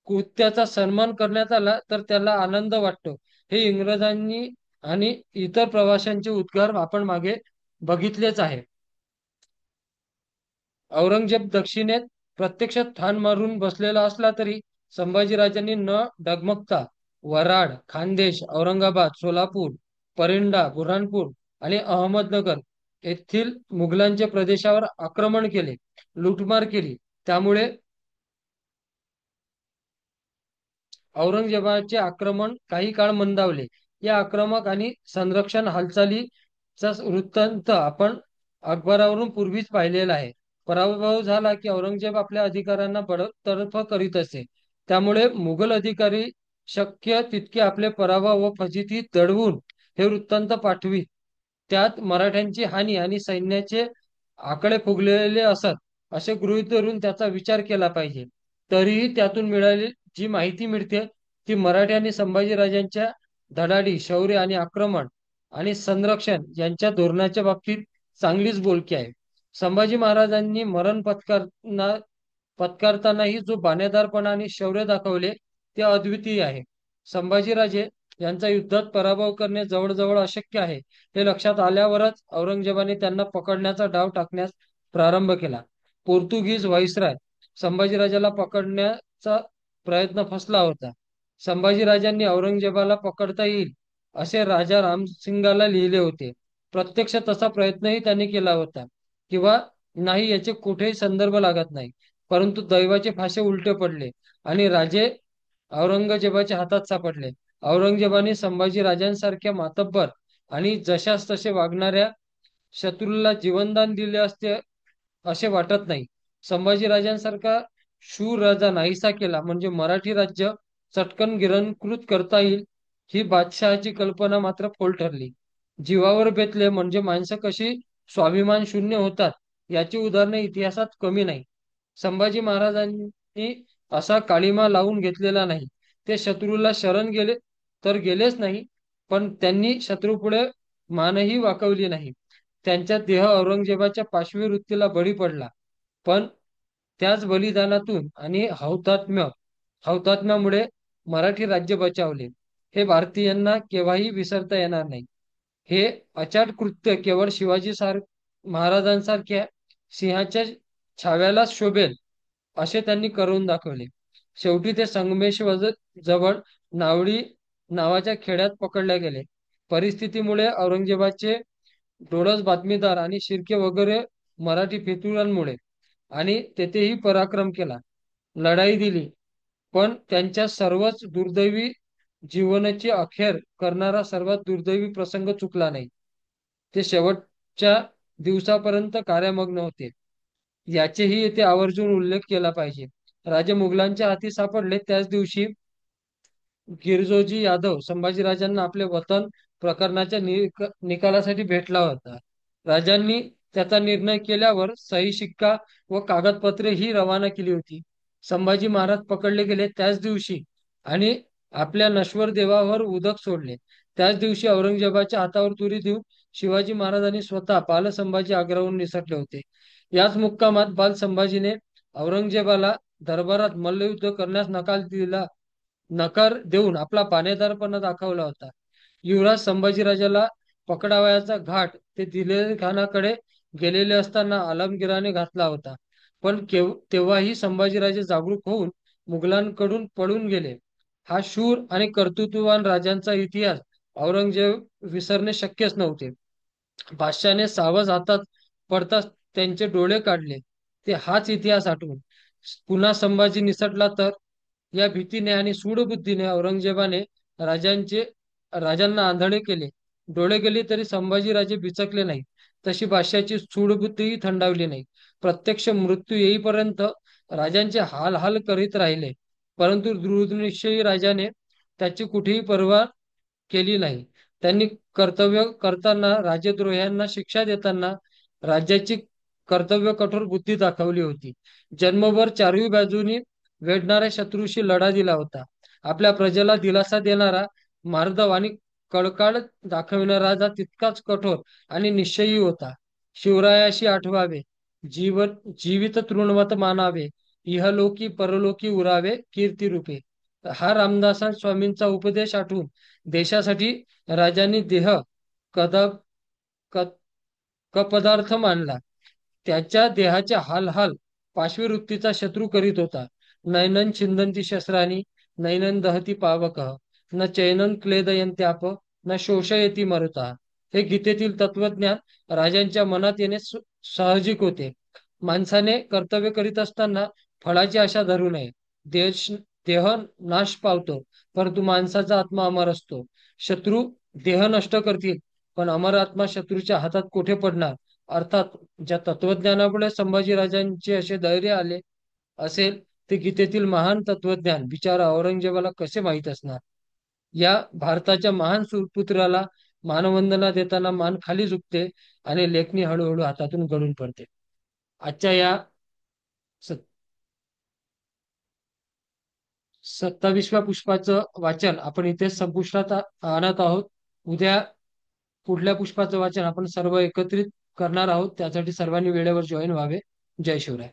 कृत्याचा सन्मान करण्यात आला तर त्याला आनंद वाटतो. हे इंग्रजांनी आणि इतर प्रवाशांचे उद्गार आपण मागे बघितलेच आहे. औरंगजेब दक्षिणेत प्रत्यक्षात ठाण मारून बसलेला असला तरी संभाजीराजांनी न डगमगता वराड, खानदेश, औरंगाबाद, सोलापूर, परिंडा, बुऱ्हाणपूर आणि अहमदनगर येथील मुघलांच्या प्रदेशावर आक्रमण केले, लुटमार केली. त्यामुळे औरंगजेबाचे आक्रमण काही काळ मंदावले. या आक्रमक आणि संरक्षण हालचालीचा वृत्तांत आपण अकबरावरून पूर्वीच पाहिलेला आहे. पराभव झाला की औरंगजेब आपल्या अधिकाऱ्यांना बडतर्फ करीत असे. त्यामुळे मुघल अधिकारी शक्य तितके आपले पराभव व फजिती दडवून हे वृत्तांत पाठवीत. त्यात मराठ्यांची हानी आणि सैन्याचे आकडे फुगलेले असत असे गृहीत धरून त्याचा विचार केला पाहिजे. तरीही त्यातून मिळाली जी माहिती मिळते ती मराठी आणि संभाजीराजांच्या धडाडी, शौर्य आणि आक्रमण आणि संरक्षण यांच्या धोरणाच्या बाबतीत चांगलीच बोलकी आहे. संभाजी महाराजांनी मरण पत्करतानाही जो बाणेदारपणा आणि शौर्य दाखवले ते अद्वितीय आहे. संभाजीराजे यांचा युद्धात पराभव करणे जवळजवळ अशक्य आहे हे लक्षात आल्यावरच औरंगजेबाने त्यांना पकडण्याचा डाव टाकण्यास प्रारंभ केला. पोर्तुगीज व्हाईसराय संभाजीराजाला पकडण्याचा प्रयत्न फसला होता. संभाजीराजांनी औरंगजेबाला पकडता येईल असे राजा रामसिंगाला लिहिले होते. प्रत्यक्ष तसा प्रयत्नही त्यांनी केला होता किंवा नाही याचे कुठेही संदर्भ लागत नाही. परंतु दैवाचे फासे उलटे पडले आणि राजे औरंगजेबाच्या हातात सापडले. औरंगजेबाने संभाजीराजांसारख्या मातब्बर आणि जशास तसे वागणाऱ्या शत्रूला जीवनदान दिले असते असे वाटत नाही. संभाजीराजांसारखा शूर राजा नाहीसा केला म्हणजे मराठी राज्य चटकन गिरणकृत करता येईल ही बादशहाची कल्पना मात्र फोल ठरली. जीवावर बेतले म्हणजे माणसं कशी स्वाभिमान शून्य होतात याची उदाहरणे इतिहासात कमी नाही. संभाजी महाराजांनी असा काळिमा लावून घेतलेला नाही. ते शत्रूला शरण गेले तर गेलेच नाही, पण त्यांनी शत्रूपुढे मानही वाकवली नाही. त्यांचा देह औरंगजेबाच्या पाशवी वृत्तीला बळी पडला, पण त्याच बलिदानातून आणि हौतात्म्यामुळे मराठी राज्य बचावले. हे भारतीयांना केव्हाही विसरता येणार नाही. हे अचाट कृत्य केवळ महाराजांसारख्या सिंहाच्या छाव्यालाच शोभेल असे त्यांनी करून दाखवले. शेवटी ते संगमेश्वर जवळ नावडी नावाच्या खेड्यात पकडले गेले. परिस्थितीमुळे औरंगजेबाचे डोळस बातमीदार आणि शिर्के वगैरे मराठी फितुरांमुळे आणि तेथेही पराक्रम केला, लढाई दिली. पण त्यांच्या सर्वच दुर्दैवी जीवनाची अखेर करणारा सर्वात दुर्दैवी प्रसंग चुकला नाही. ते शेवटच्या दिवसापर्यंत कार्यामग्न होते याचेही येथे आवर्जून उल्लेख केला पाहिजे. राजे मुघलांच्या हाती सापडले त्याच दिवशी गिरजोजी यादव संभाजीराजांना आपले वतन प्रकरणाच्या निकालासाठी भेटला होता. राजांनी त्याचा निर्णय केल्यावर सही शिक्का व कागदपत्रे ही रवाना केली होती. संभाजी महाराज पकडले गेले त्याच दिवशी आणि आपल्या नश्वर देवावर उदक सोडले त्याच दिवशी औरंगजेबाच्या हातावर तुरी देऊन शिवाजी महाराजांनी स्वतः बाल संभाजी आग्र्याहून निसटले होते. याच मुक्कामात बाल संभाजीने औरंगजेबाला दरबारात मल्लयुद्ध करण्यास नकार देऊन आपला बाणेदारपणा दाखवला होता. युवराज संभाजीराजाला पकडावयाचा घाट ते दिलेर खानाकडे गेलेले असताना आलमगीराने घातला होता. पण तेव्हाही संभाजीराजे जागरूक होऊन मुघलांकडून पळून गेले. हा शूर आणि कर्तृत्ववान राजांचा इतिहास औरंगजेब विसरणे शक्यच नव्हते. बादशाने सावज हातात पडताच त्यांचे डोळे काढले. ते हाच इतिहास आठवून पुन्हा संभाजी निसटला तर या भीतीने आणि सूडबुद्धीने औरंगजेबाने राजांना आंधळे केले. डोळे गेले तरी संभाजीराजे बिचकले नाही. तशी बादशाची सूडबुद्धीही थंडावली नाही. प्रत्यक्ष मृत्यू येईपर्यंत राजांचे हाल हाल करीत राहिले. परंतु दृढनिश्चयी राजाने त्याची कुठेही पर्वा केली नाही. त्यांनी कर्तव्य करताना राजद्रोह्यांना शिक्षा देताना राज्याची कर्तव्य कठोर बुद्धी दाखवली होती. जन्मभर चारही बाजूनी वेढणाऱ्या शत्रूशी लढा दिला होता. आपल्या प्रजेला दिलासा देणारा, मार्दव आणि कळकाळ दाखविणारा राजा तितकाच कठोर आणि निश्चयी होता. शिवरायाशी आठवावे, जीवन जीवित तृणवत मानावे, इहलोकी परलोकी उरावे कीर्तिरूपे. हा रामदास स्वामींचा उपदेश आठवून देशासाठी राजांनी देह कदा क- कपदार्थ मानला. त्याच्या देहाच्या हाल पाशवी वृत्तीचा शत्रू करीत होता. नैनन छिंदंती शस्त्रानी, नैनन दहती पावकः, न चैनन क्लेदयंत्याप, न शोषयती मरुता. हे गीतेतील तत्वज्ञान राजांच्या मनात येणे साहजिक होते. माणसाने कर्तव्य करीत असताना फळाची आशा धरू नये. देश देह नाश पावतो, परंतु माणसाचा आत्मा अमर असतो. शत्रू देह नष्ट करतील, पण अमर आत्मा शत्रूच्या हातात कोठे पडणार. अर्थात ज्या तत्वज्ञानामुळे संभाजीराजांचे असे धैर्य आले असेल, ते गीतेतील महान तत्वज्ञान बिचारा औरंगजेबाला कसे माहीत असणार. या भारताच्या महान सुपुत्राला मानवंदना देताना मान खाली झुकते आणि लेखणी हळूहळू हातातून गळून पडते. आजच्या या 27व्या पुष्पाचं वाचन आपण इथेच संपुष्टात आणत आहोत. उद्या पुढल्या पुष्पाचं वाचन आपण सर्व एकत्रित करणार आहोत. त्यासाठी सर्वांनी वेळेवर जॉईन व्हावे. जय शिवराय.